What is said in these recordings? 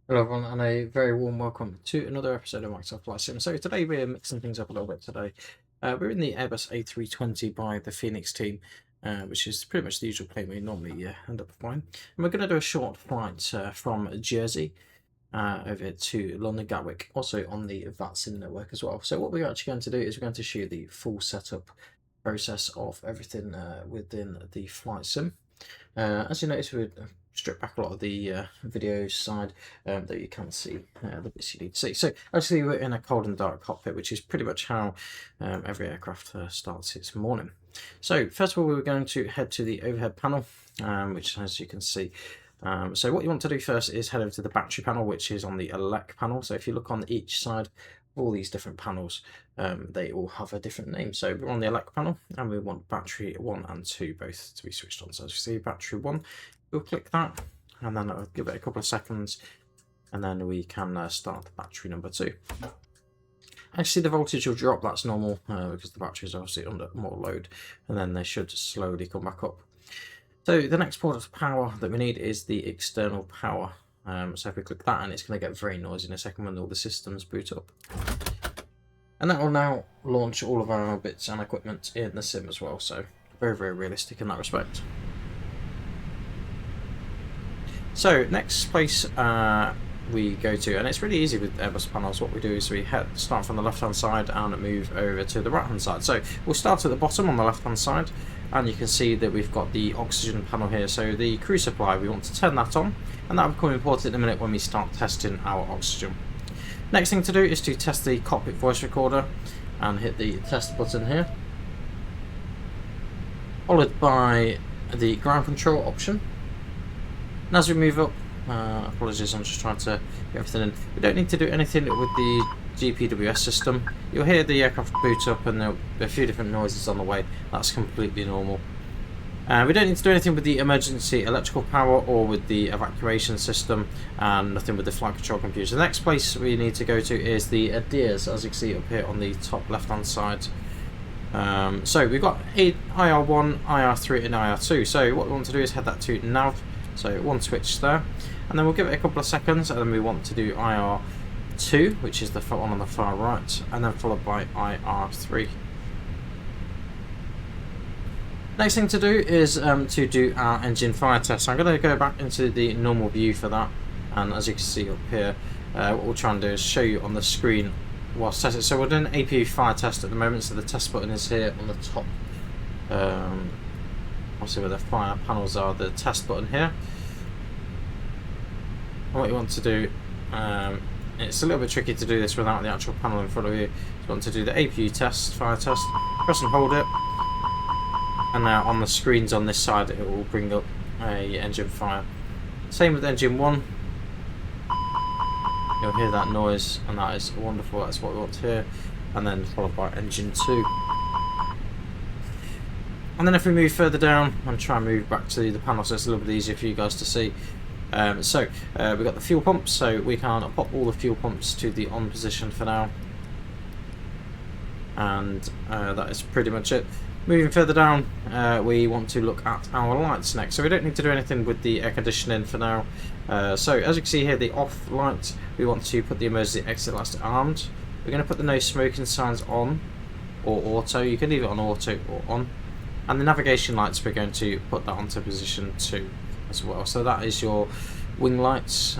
Hello everyone, and a very warm welcome to another episode of Microsoft Flight Sim. So today we're mixing things up a little bit today. We're in the Airbus A320 by the Fenix team, which is pretty much the usual plane we normally end up flying. And we're going to do a short flight from Jersey over to London Gatwick, also on the VATSIM network as well. So what we're actually going to do is we're going to shoot the full setup process of everything within the flight sim. As you notice, we strip back a lot of the video side that you can't see the bits you need to see. So actually we're in a cold and dark cockpit, which is pretty much how every aircraft starts its morning. So first of all, we're going to head to the overhead panel, which, as you can see, so what you want to do first is head over to the battery panel, which is on the elect panel. So if you look on each side, all these different panels, they all have a different name. So we're on the elect panel and we want battery 1 and 2 both to be switched on. So as you see, battery 1, we'll click that and then it'll give it a couple of seconds and then we can start the battery number 2. Actually, the voltage will drop, that's normal because the battery is obviously under more load, and then they should slowly come back up. So the next port of power that we need is the external power. So if we click that, and it's going to get very noisy in a second when all the systems boot up. And that will now launch all of our bits and equipment in the sim as well, so very, very realistic in that respect. So next place we go to, and it's really easy with Airbus panels, what we do is we start from the left hand side and move over to the right hand side. So we'll start at the bottom on the left hand side, and you can see that we've got the oxygen panel here. So the crew supply, we want to turn that on, and that will become important in a minute when we start testing our oxygen. Next thing to do is to test the cockpit voice recorder and hit the test button here, followed by the ground control option. And as we move up, apologies, I'm just trying to get everything in. We don't need to do anything with the GPWS system. You'll hear the aircraft boot up and there'll be a few different noises on the way. That's completely normal. We don't need to do anything with the emergency electrical power or with the evacuation system, and nothing with the flight control computer. The next place we need to go to is the ADIRS, as you can see up here on the top left hand side. So we've got IR1, IR3 and IR2. So what we want to do is head that to nav. So one switch there, and then we'll give it a couple of seconds, and then we want to do IR2, which is the one on the far right, and then followed by IR3. Next thing to do is to do our engine fire test. So I'm going to go back into the normal view for that, and as you can see up here, what we'll try and do is show you on the screen whilst testing. So we're doing an APU fire test at the moment, so the test button is here on the top. Obviously where the fire panels are, the test button here. And what you want to do, it's a little bit tricky to do this without the actual panel in front of you. You want to do the APU test, fire test, press and hold it, and now on the screens on this side it will bring up a engine fire. Same with engine 1. You'll hear that noise, and that is wonderful, that's what we want to hear. And then followed by engine 2. And then if we move further down and try and move back to the panel so it's a little bit easier for you guys to see. We've got the fuel pumps, so we can pop all the fuel pumps to the on position for now. And that is pretty much it. Moving further down, we want to look at our lights next. So we don't need to do anything with the air conditioning for now. So as you can see here, the off light, we want to put the emergency exit lights armed. We're going to put the no smoking signs on, or auto. You can leave it on auto or on. And the navigation lights, we're going to put that onto position 2 as well. So that is your wing lights,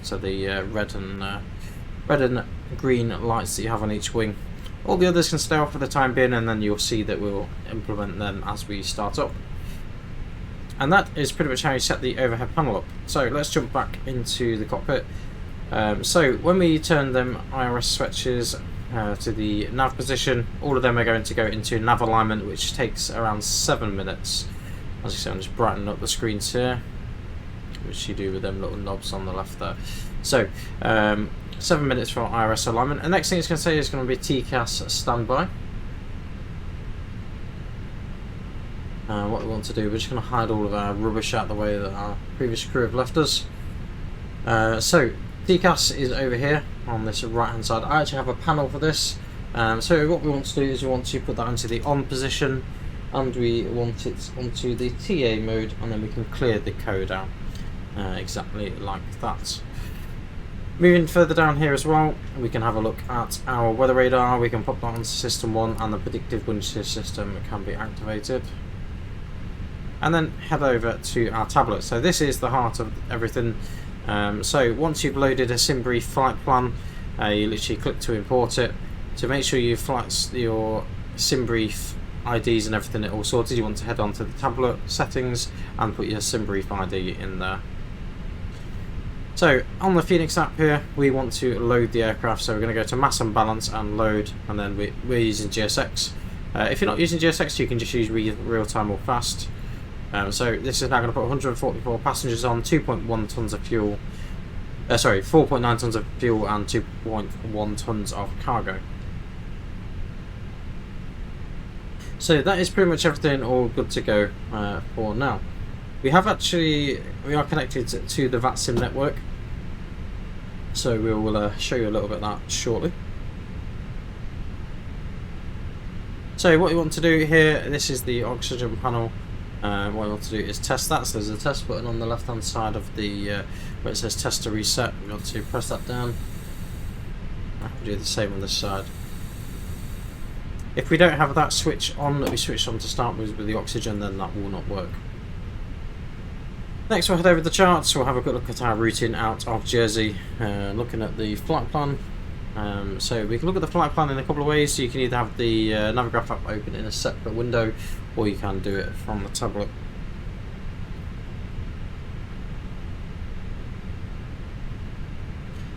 so the red and green lights that you have on each wing. All the others can stay off for the time being, and then you'll see that we'll implement them as we start up. And that is pretty much how you set the overhead panel up. So let's jump back into the cockpit. So when we turn them IRS switches to the nav position, all of them are going to go into nav alignment, which takes around 7 minutes. As you see, I'm just brightening up the screens here, which you do with them little knobs on the left there. So 7 minutes for IRS alignment. And next thing it's going to say is going to be TCAS standby. What we want to do, we're just going to hide all of our rubbish out the way that our previous crew have left us. So TCAS is over here on this right hand side. I actually have a panel for this. So what we want to do is we want to put that into the on position, and we want it onto the TA mode, and then we can clear the code out exactly like that. Moving further down here as well, we can have a look at our weather radar. We can pop that onto system 1 and the predictive wind shear system can be activated. And then head over to our tablet. So this is the heart of everything. So once you've loaded a sim brief flight plan, you literally click to import it. To make sure your sim brief IDs and everything are all sorted, you want to head on to the tablet settings and put your sim brief ID in there. So on the Fenix app here, we want to load the aircraft, so we're going to go to mass and balance and load, and then we're using GSX. If you're not using GSX, you can just use real-time or fast. So this is now going to put 144 passengers on, 2.1 tons of fuel, 4.9 tons of fuel and 2.1 tons of cargo. So that is pretty much everything all good to go for now. We are connected to the VATSIM network, so we will show you a little bit of that shortly. So what you want to do here, this is the oxygen panel. What you want to do is test that. So there's a test button on the left hand side of the where it says test to reset. We want to press that down. I can do the same on this side. If we don't have that switch on, that we switched on to start with the oxygen, then that will not work. Next we'll head over the charts. We'll have a good look at our routing out of Jersey, looking at the flight plan. So we can look at the flight plan in a couple of ways. So you can either have the Navigraph app open in a separate window, or you can do it from the tablet.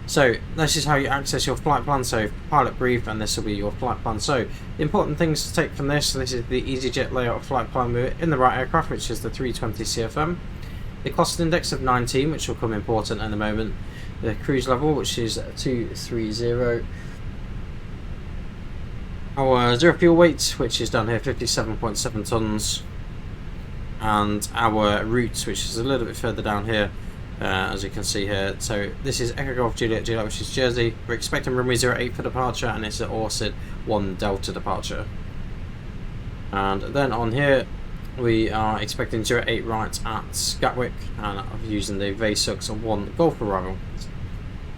So this is how you access your flight plan. So pilot brief, and this will be your flight plan. So the important things to take from this is the EasyJet layout of flight plan. We're in the right aircraft, which is the 320 CFM. The cost index of 19, which will come important in a moment. The cruise level, which is 230. Our zero fuel weight, which is down here 57.7 tons. And our route, which is a little bit further down here, as you can see here. So this is Echo Golf Juliet Juliet, which is Jersey. We're expecting runway 08 for departure, and it's an ORCID 1 Delta departure. And then on here, we are expecting 08 right at Gatwick, and using the VATSIM 1 Golf arrival.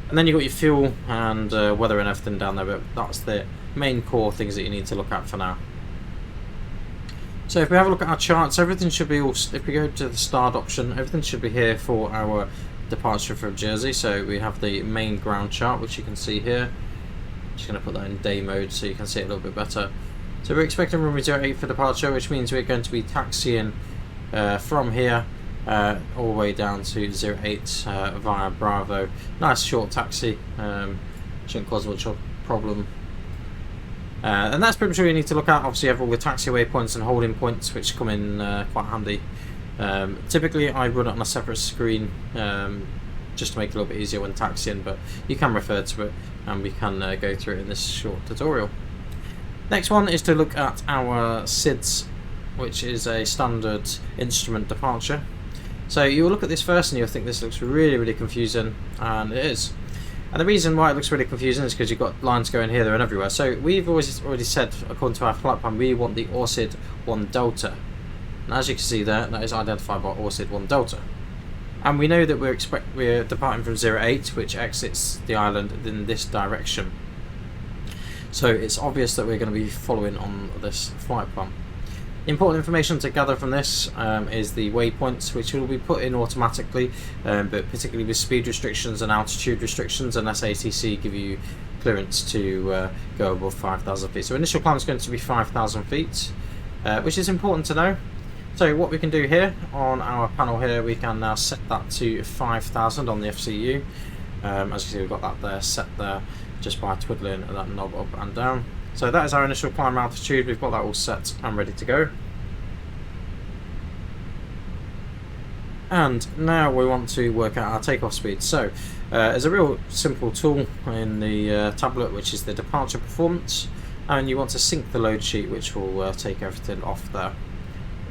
And then you've got your fuel and weather and everything down there, but that's the main core things that you need to look at for now. So if we have a look at our charts, everything should be all, if we go to the starred option, everything should be here for our departure from Jersey. So we have the main ground chart, which you can see here. I'm just going to put that in day mode so you can see it a little bit better. So we're expecting runway 08 for departure, which means we're going to be taxiing from here all the way down to 08 via Bravo. Nice short taxi, shouldn't cause much of a problem. And that's pretty much all you need to look at. Obviously you have all the taxiway points and holding points, which come in quite handy. Typically I run it on a separate screen just to make it a little bit easier when taxiing, but you can refer to it and we can go through it in this short tutorial. Next one is to look at our SIDS, which is a standard instrument departure. So you'll look at this first and you'll think this looks really confusing, and it is. And the reason why it looks really confusing is because you've got lines going here, there and everywhere. So we've already said, according to our flight plan, we want the ORCID 1 Delta. And as you can see there, that is identified by ORCID 1 Delta. And we know that we're departing from 08, which exits the island in this direction. So it's obvious that we're going to be following on this flight plan. Important information to gather from this is the waypoints, which will be put in automatically, but particularly with speed restrictions and altitude restrictions, unless ATC give you clearance to go above 5,000 feet. So initial climb is going to be 5,000 feet, which is important to know. So what we can do here on our panel here, we can now set that to 5,000 on the FCU. As you see, we've got that there set there just by twiddling that knob up and down. So that is our initial climb altitude. We've got that all set and ready to go. And now we want to work out our takeoff speed. So there's a real simple tool in the tablet, which is the departure performance, and you want to sync the load sheet, which will take everything off there.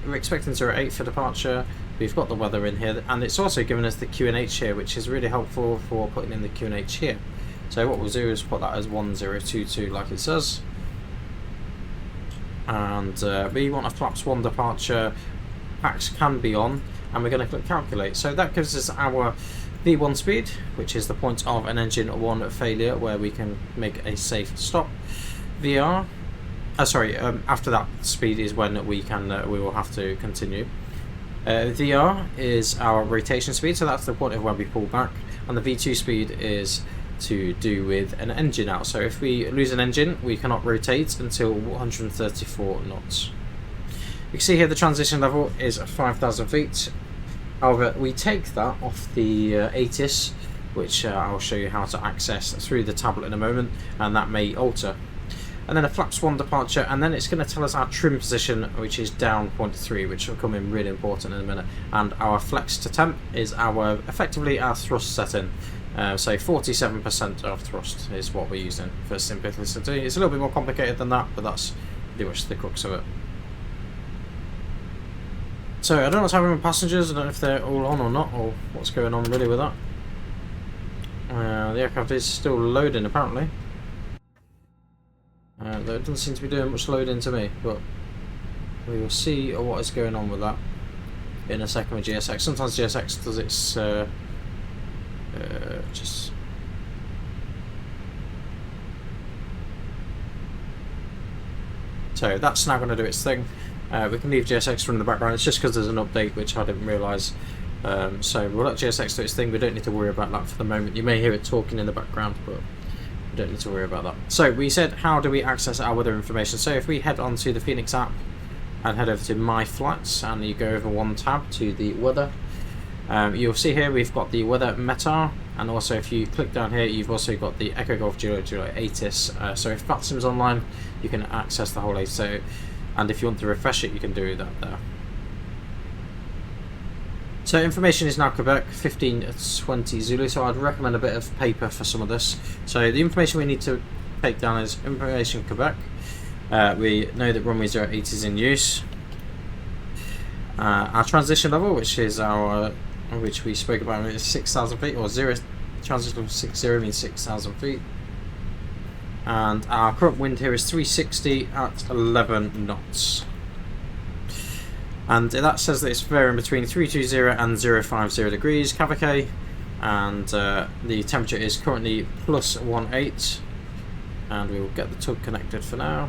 We're expecting 08 for departure. We've got the weather in here, and it's also given us the QNH here, which is really helpful for putting in the QNH here. So what we'll do is put that as 1022 like it says. And we want a flaps 1 departure, packs can be on, and we're going to click calculate. So that gives us our V1 speed, which is the point of an engine 1 failure where we can make a safe stop. VR, after that speed is when we will have to continue. VR is our rotation speed, so that's the point of when we pull back, and the V2 speed is to do with an engine out. So if we lose an engine, we cannot rotate until 134 knots. You can see here the transition level is 5,000 feet. However, we take that off the ATIS, which I'll show you how to access through the tablet in a moment, and that may alter. And then a flaps 1 departure, and then it's going to tell us our trim position, which is down 0.3, which will come in really important in a minute. And our flex to temp is effectively our thrust setting. So 47% of thrust is what we're using for simplicity. It's a little bit more complicated than that, but that's pretty much the crux of it. So I don't know what's happening with passengers. I don't know if they're all on or not, or what's going on really with that. The aircraft is still loading apparently. Though it doesn't seem to be doing much loading to me, but we will see what is going on with that in a second with GSX. Sometimes GSX does its just... So that's now going to do its thing. We can leave GSX run in the background. It's just because there's an update which I didn't realise. So we'll let GSX do its thing. We don't need to worry about that for the moment. You may hear it talking in the background, but we don't need to worry about that. So we said, how do we access our weather information? So if we head onto the Fenix app and head over to My Flights, and you go over one tab to the weather, you'll see here we've got the weather METAR, and also if you click down here, you've also got the Echo Golf Juliet ATIS. So if VATSIM's online, you can access the whole ATIS. So, and if you want to refresh it, you can do that there. So information is now Quebec 1520 Zulu, so I'd recommend a bit of paper for some of this. So the information we need to take down is information Quebec. We know that runway 08 is in use. Our transition level, which we spoke about, is 6,000 feet, or zero transition level 60 means 6,000 feet. And our current wind here is 360 at 11 knots. And that says that it's varying between 320 and 050 degrees Cavite, and the temperature is currently +18, and we will get the tug connected for now.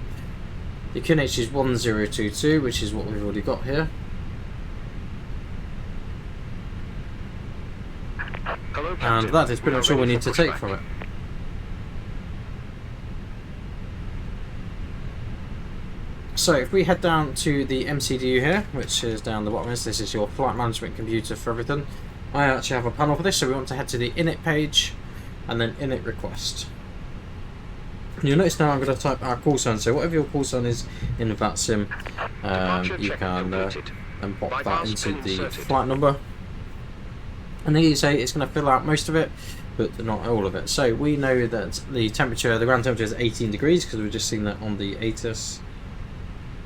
The QNH is 1022, which is what we've already got here. And that is pretty much all we need to take from it. So if we head down to the MCDU here, which is down the bottom, this is your flight management computer for everything. I actually have a panel for this, so we want to head to the init page and then init request. You'll notice now I'm going to type our call sign, so whatever your call sign is in the VATSIM, you can then pop that into the flight number. And then you say it's going to fill out most of it, but not all of it. So we know that the temperature, the ground temperature is 18 degrees because we've just seen that on the ATIS.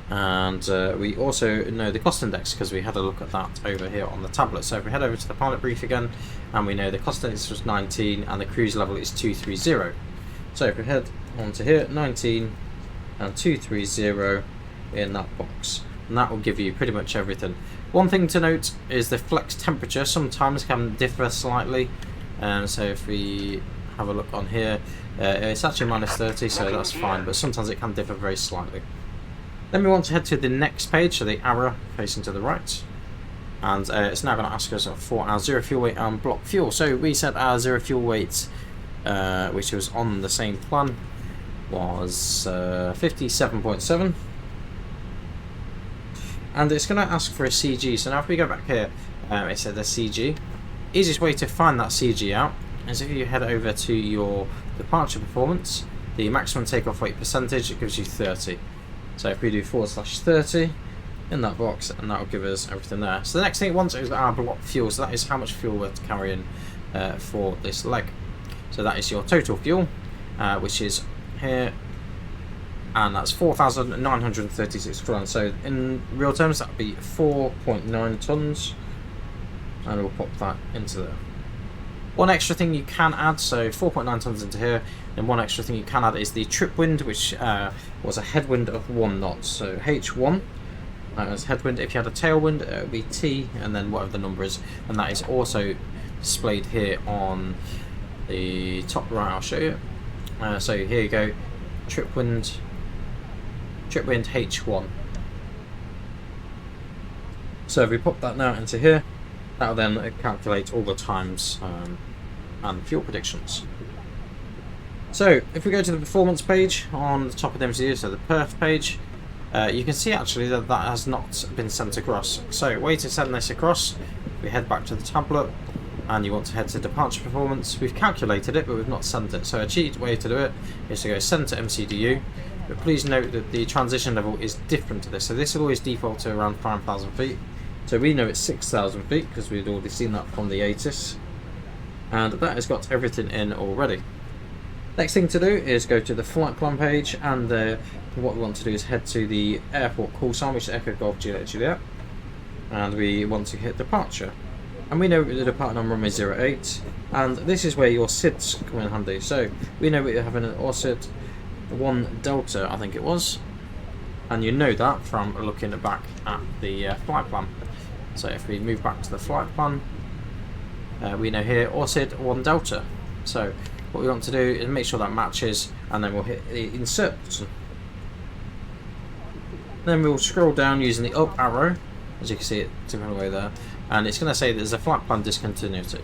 And we also know the cost index because we had a look at that over here on the tablet. So if we head over to the pilot brief again, and we know the cost index was 19 and the cruise level is 230. So if we head onto here, 19 and 230 in that box, and that will give you pretty much everything. One thing to note is the flex temperature sometimes can differ slightly. So if we have a look on here, it's actually -30, so that's fine, but sometimes it can differ very slightly. Then we want to head to the next page, so the arrow facing to the right, and it's now going to ask us for our zero fuel weight and block fuel. So we set our zero fuel weight, which was on the same plan, was 57.7, and it's going to ask for a CG. So now if we go back here, it said the CG. Easiest way to find that CG out is if you head over to your departure performance, the maximum takeoff weight percentage, it gives you 30. So if we do /30 in that box, and that will give us everything there. So the next thing it wants is our block fuel. So that is how much fuel we're carrying for this leg. So that is your total fuel, which is here, and that's 4,936 gallons. So in real terms, that would be 4.9 tons, and we'll pop that into there. One extra thing you can add, so 4.9 tons into here, and one extra thing you can add is the trip wind, which was a headwind of 1 knot. So H1 as headwind. If you had a tailwind, it would be T, and then whatever the number is, and that is also displayed here on the top right. I'll show you. So here you go, trip wind H1. So if we pop that now into here, that will then calculate all the times and fuel predictions. So if we go to the performance page on the top of the MCU, so the perf page, you can see actually that that has not been sent across. So way to send this across, we head back to the tablet, and you want to head to departure performance. We've calculated it, but we've not sent it. So a cheat way to do it is to go send to MCDU, but please note that the transition level is different to this. So this will always default to around 5,000 feet. So we know it's 6,000 feet because we'd already seen that from the ATIS, and that has got everything in already. Next thing to do is go to the flight plan page, and what we want to do is head to the airport call sign, which is Echo Golf Juliet Juliet, and we want to hit departure. And we know the departure on runway 08, and this is where your SIDs come in handy. So we know we're having an ORSID 1 Delta, I think it was, and you know that from looking back at the flight plan. So if we move back to the flight plan, we know here ORSID 1 Delta. So what we want to do is make sure that matches, and then we'll hit the insert button. Then we'll scroll down using the up arrow, as you can see it tipping away there, and it's going to say there's a flight plan discontinuity.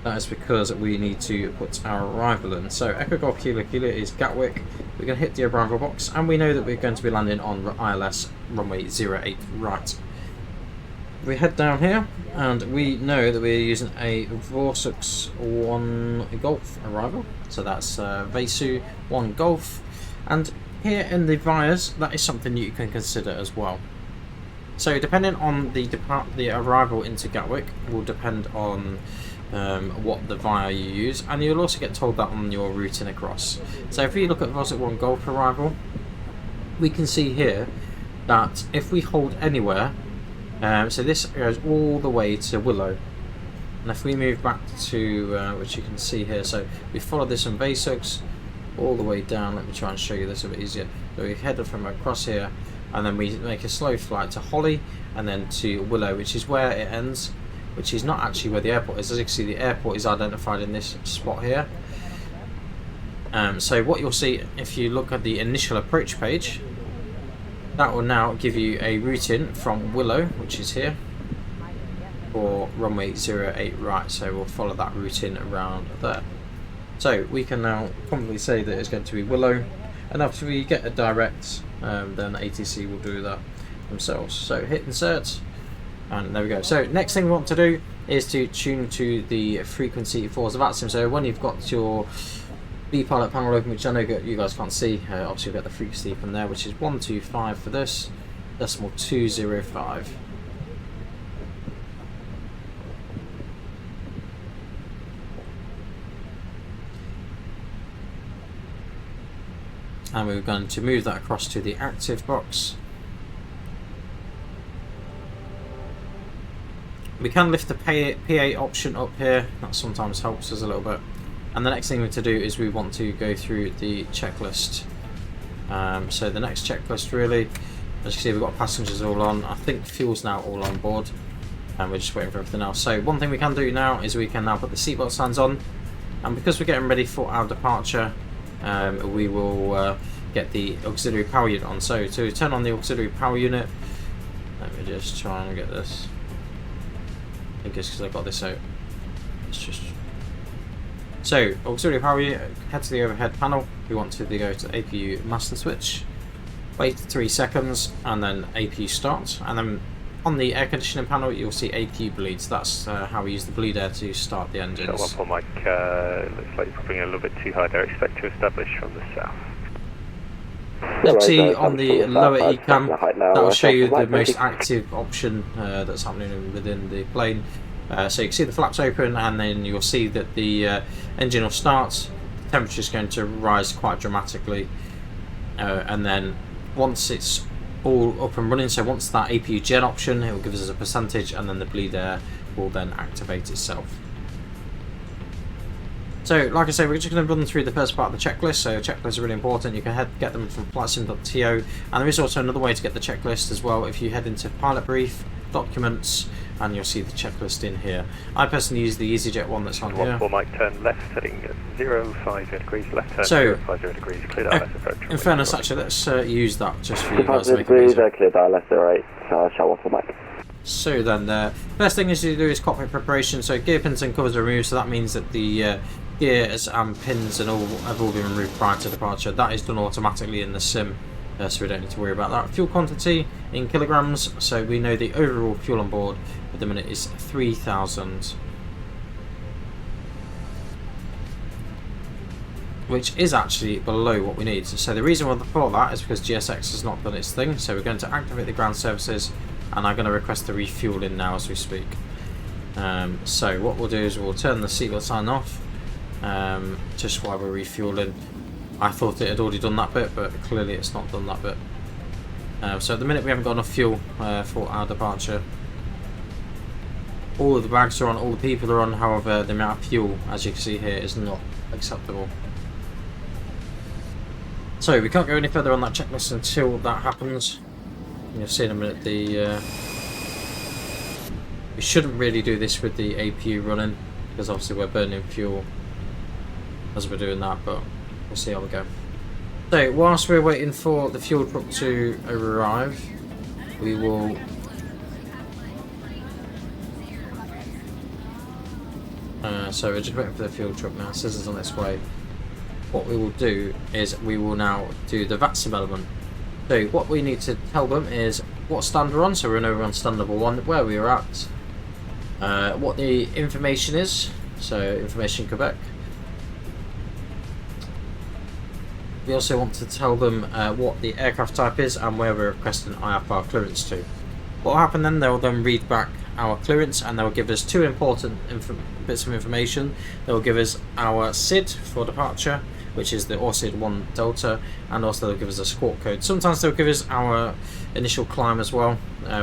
That is because we need to put our arrival in. So Echo Golf Kilo Kilo is Gatwick. We're going to hit the arrival box, and we know that we're going to be landing on ILS runway 08 right. We head down here, and we know that we're using a Vorsux 1 Golf arrival. So that's Vesu 1 Golf, and here in the VIAs, that is something you can consider as well. So depending on the arrival into Gatwick will depend on what the VIA you use, and you'll also get told that on your routing across. So if we look at Vorsux 1 Golf arrival, we can see here that if we hold anywhere, so this goes all the way to Willow, and if we move back to which you can see here, so we follow this in Vasux all the way down. Let me try and show you this a bit easier. So we head from across here, and then we make a slow flight to Holly, and then to Willow, which is where it ends, which is not actually where the airport is. As you can see, the airport is identified in this spot here. So what you'll see if you look at the initial approach page, that will now give you a routing from Willow, which is here, for runway 08 right. So we'll follow that routing around there. So we can now confidently say that it's going to be Willow, and after we get a direct, then ATC will do that themselves. So hit insert, and there we go. So next thing we want to do is to tune to the frequency for the VATSIM. So when you've got your B-pilot panel open, which I know you guys can't see, obviously you've got the frequency from there, which is 125 for this, decimal 205. And we're going to move that across to the active box. We can lift the PA option up here, that sometimes helps us a little bit. And the next thing we need to do is we want to go through the checklist. So the next checklist really, as you can see, we've got passengers all on. I think fuel's now all on board, and we're just waiting for everything else. So one thing we can do now is we can now put the seatbelt signs on, and because we're getting ready for our departure, we will get the auxiliary power unit on. So to turn on the auxiliary power unit, let me just try and get this. I think it's because I got this out. It's just so auxiliary power unit. Head to the overhead panel. We want to go to APU master switch. Wait 3 seconds, and then APU start. And then on the air conditioning panel, you'll see APU bleeds. That's how we use the bleed air to start the engines. So 1 Mike, looks like you're probably a little bit too high there. Expect to establish from the south. You'll see on the lower ECAM, that will show you the most active option that's happening within the plane. So you can see the flaps open, and then you'll see that the engine will start. The temperature is going to rise quite dramatically, and then once it's all up and running, so once that APU gen option, it will give us a percentage, and then the bleed air will then activate itself. So like I say, we're just going to run through the first part of the checklist. So checklists are really important. You can get them from flightsim.to, and there is also another way to get the checklist as well. If you head into pilot brief, documents, and you'll see the checklist in here. I personally use the EasyJet one that's on here. 14 mic, turn left, heading 050 degrees, left turn So, 050 degrees, clear that left approach. In fairness, actually, let's use that just for you guys 250 to make it easier. degrees, clear that left 08, shut 14 mic. So then, the first thing is to do is cockpit preparation. So gear pins and covers are removed, so that means that the gears and pins and all have all been removed prior to departure. That is done automatically in the sim, so we don't need to worry about that. Fuel quantity in kilograms, so we know the overall fuel on board at the minute is 3,000, which is actually below what we need. So the reason for that is because GSX has not done its thing, so we're going to activate the ground services, and I'm going to request the refueling now as we speak. So what we'll do is we'll turn the seatbelt sign off, just while we're refueling. I thought it had already done that bit, but clearly it's not done that bit. So at the minute we haven't got enough fuel for our departure. All of the bags are on, all the people are on, however the amount of fuel, as you can see here, is not acceptable. So we can't go any further on that checklist until that happens. You'll see in a minute we shouldn't really do this with the APU running, because obviously we're burning fuel as we're doing that, but we'll see how we go. So whilst we're waiting for the fuel truck to arrive, we will so we're just waiting for the fuel truck now. Scissors on its way. What we will do is we will now do the VATSIM element. So what we need to tell them is what stand we're on, so we're over on stand number 1, where we are at, what the information is, so information Quebec. We also want to tell them what the aircraft type is and where we're requesting IFR clearance to. What will happen then, they'll then read back our clearance and they'll give us two important bits of information. They'll give us our SID for departure, which is the ORCID 1 Delta, and also they'll give us a squawk code. Sometimes they'll give us our initial climb as well,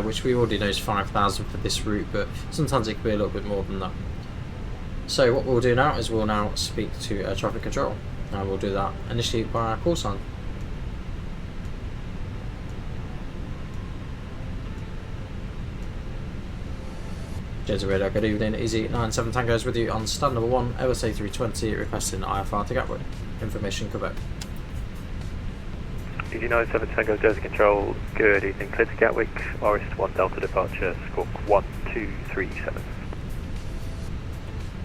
which we already know is 5,000 for this route, but sometimes it could be a little bit more than that. So what we'll do now is we'll now speak to air traffic control, and we'll do that initially by our call sign. Jersey Radar, good evening, Easy 97 Tango is with you on stand number 1, Airbus A320, requesting IFR to Gatwick. Information Quebec. Easy 97 Tango, Jersey Control, good evening, clear to Gatwick, Orist 1 Delta departure, squawk 1237.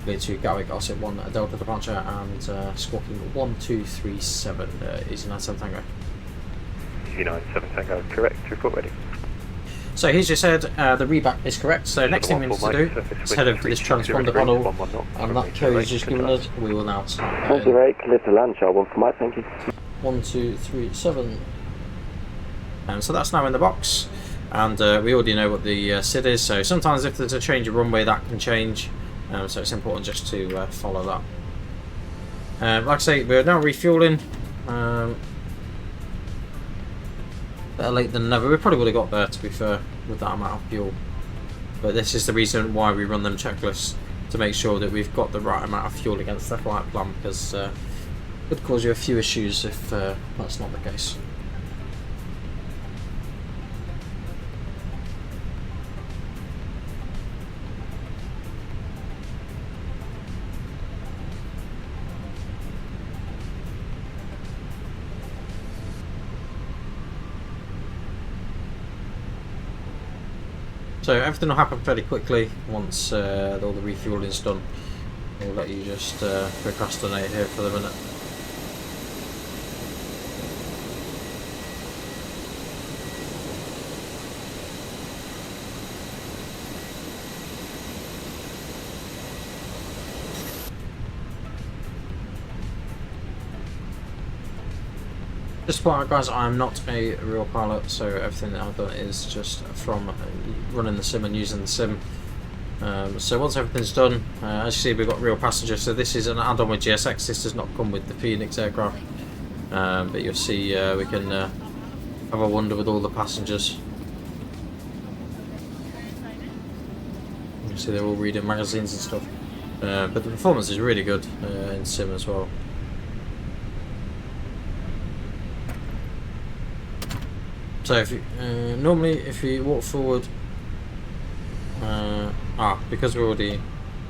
Clear to Gatwick, Orist 1 Delta departure, and squawking 1237, Easy 97 Tango. Easy 97 Tango, correct, report ready. So he's just said the readback is correct, so next thing we need to do is head over to this transponder panel, and that code is just given us. We will now start. Thank you, very clear to land, shot 1 for Mike, thank you. 1237. So that's now in the box, and we already know what the SID is, so sometimes if there's a change of runway that can change, so it's important just to follow that. Like I say, we're now refueling. Better late than never. We probably would have got there, to be fair, with that amount of fuel. But this is the reason why we run them checklists, to make sure that we've got the right amount of fuel against the flight plan, because it could cause you a few issues if that's not the case. So everything will happen fairly quickly once all the refueling is done. We'll let you just procrastinate here for the minute. Just point out, guys, I'm not a real pilot, so everything that I've done is just from running the sim and using the sim. So once everything's done, as you see, we've got real passengers. So this is an add-on with GSX. This does not come with the Fenix aircraft, but you'll see we can have a wander with all the passengers. You see they're all reading magazines and stuff, but the performance is really good in sim as well. So if you, normally if you walk forward Because we're already...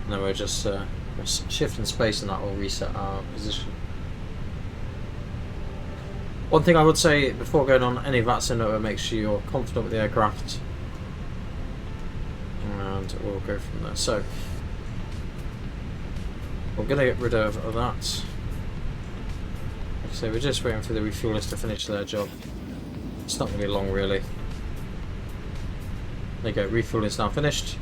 No, we're just shifting space and that will reset our position. One thing I would say before going on any VATSIM, make sure you're confident with the aircraft. And we'll go from there. So, we're going to get rid of that. So we're just waiting for the refuelers to finish their job. It's not going to be long really. There you go, refueling is now finished.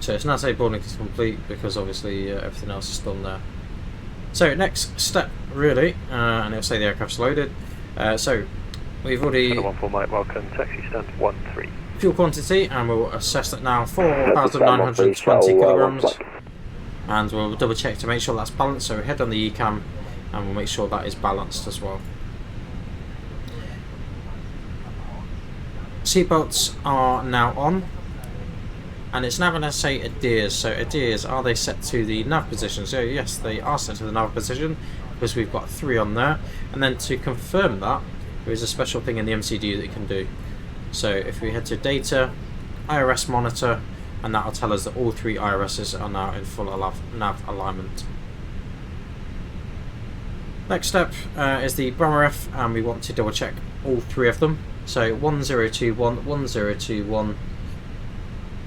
So it's now saying boarding is complete because obviously everything else is done there. So next step really, and it'll say the aircraft's loaded. So we've already... 14 Mike, welcome, taxi stand 13. Fuel quantity, and we'll assess that now, 4,920 kilograms. And we'll double check to make sure that's balanced, so we head on the ECAM and we'll make sure that is balanced as well. Seatbelts are now on, and it's now going to say adheres. So adheres, are they set to the nav position? So yes, they are set to the nav position because we've got 3 on there. And then to confirm that, there is a special thing in the MCD that you can do. So if we head to data, IRS monitor, and that will tell us that all 3 IRSs are now in full nav alignment. Next step is the BRAMRF, and we want to double check all 3 of them. So 1021, 1021,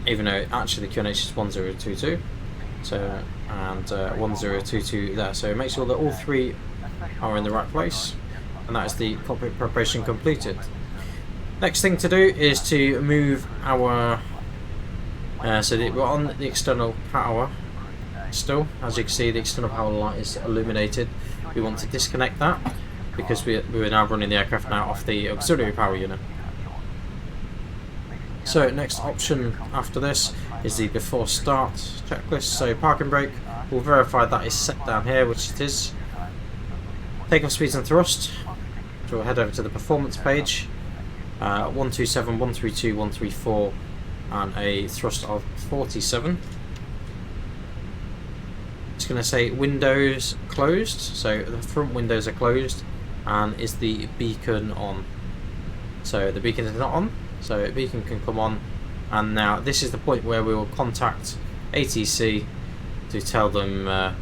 even though actually the QNH is 1022, so and 1022 there. So make sure that all 3 are in the right place, and that is the cockpit preparation completed. Next thing to do is to move our so that we're on the external power still. As you can see, the external power light is illuminated. We want to disconnect that because we're now running the aircraft now off the auxiliary power unit. So next option after this is the before start checklist. So parking brake, we'll verify that is set down here, which it is. Takeoff speeds and thrust. So we'll head over to the performance page. 127, 132, 134, and a thrust of 47. It's going to say windows closed, so the front windows are closed, and is the beacon on? So the beacon is not on, so the beacon can come on, and now this is the point where we will contact ATC to tell them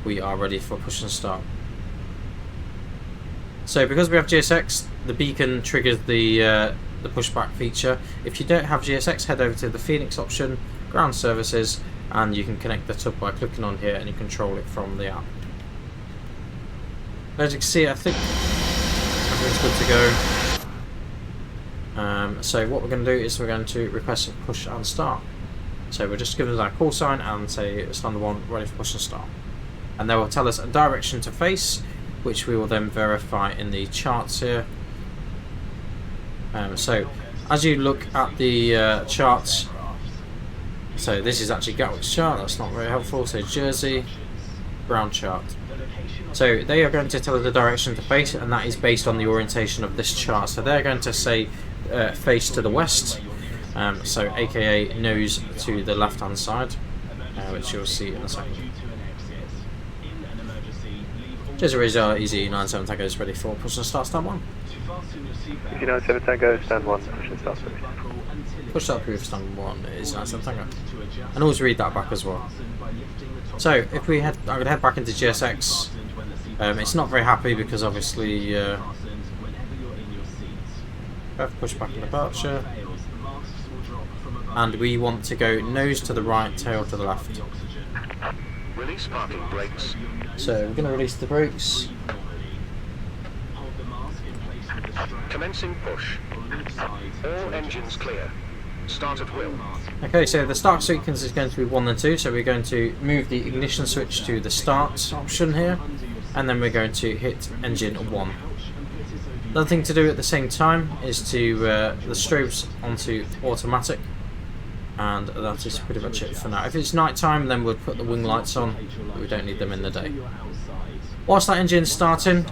we are ready for push and start. So because we have GSX, the beacon triggers the pushback feature. If you don't have GSX, head over to the Fenix option, ground services, and you can connect that up by clicking on here, and you control it from the app. As you can see, I think everything's good to go. So what we're going to do is we're going to request a push and start. So we'll just give us our call sign and say standard 1 ready for push and start, and they will tell us a direction to face, which we will then verify in the charts here. So as you look at the charts, so this is actually Gatwick's chart, that's not very helpful. So Jersey, ground chart. So they are going to tell us the direction to face, and that is based on the orientation of this chart. So they're going to say face to the west, so aka nose to the left hand side, which you'll see in a second. Jersey Razor, easy 97 Tango is ready for push and start, stand 1. Easy 97 Tango, stand 1, push and start. Push start proof, stand 1 is 97 Tango. And always read that back as well. So if we head, I'm going to head back into GSX. It's not very happy because obviously pushback and departure, and we want to go nose to the right, tail to the left. Release parking brakes. So we're going to release the brakes. Commencing push. All engines clear. Start at will. Okay, so the start sequence is going to be 1 and 2, so we're going to move the ignition switch to the start option here, and then we're going to hit engine 1. Another thing to do at the same time is to the strobes onto automatic, and that is pretty much it for now. If it's night time, then we'll put the wing lights on, but we don't need them in the day. Whilst that engine's starting,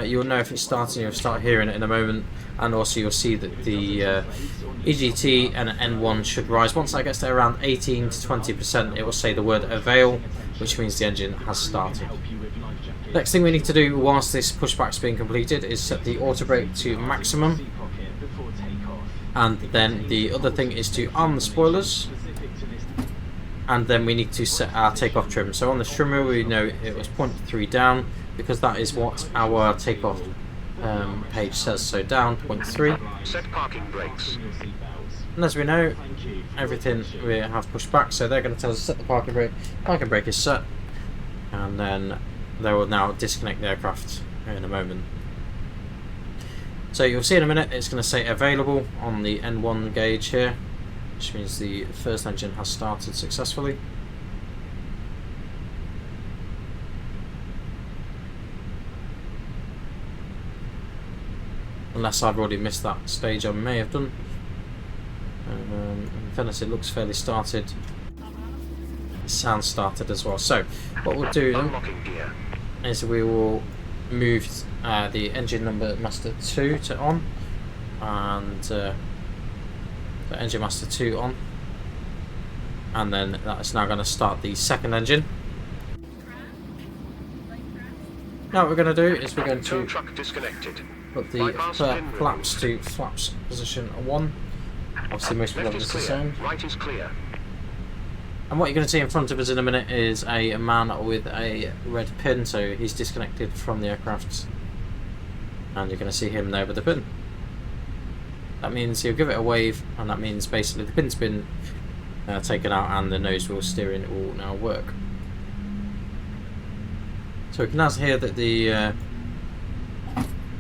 you'll know if it's starting, you'll start hearing it in a moment, and also you'll see that the EGT and N1 should rise. Once that gets to around 18 to 20%, it will say the word avail, which means the engine has started. Next thing we need to do whilst this pushback's being completed is set the auto brake to maximum, And then the other thing is to arm the spoilers. And then we need to set our takeoff trim. So on the trimmer we know it was 0.3 down, because that is what our takeoff page says. So down 0.3. Set parking brakes. And as we know, everything we have pushed back, so they're going to tell us to set the parking brake. Parking brake is set, and then they will now disconnect the aircraft in a moment. So you'll see in a minute it's going to say available on the N1 gauge here, which means the first engine has started successfully. Unless I've already missed that stage, I may have done. In fairness, it looks fairly started. It sounds started as well. So what we'll do then is we will move the engine number master 2 to on, and the engine master 2 on, and then that's now going to start the second engine. Now what we're going to do is we're going to put the flaps to flaps position 1. Obviously most people have this the same. Right is clear. And what you're going to see in front of us in a minute is a man with a red pin, so he's disconnected from the aircraft, and you're going to see him there with the pin. That means he'll give it a wave, and that means basically the pin's been taken out and the nose wheel steering will now work. So we can now hear that the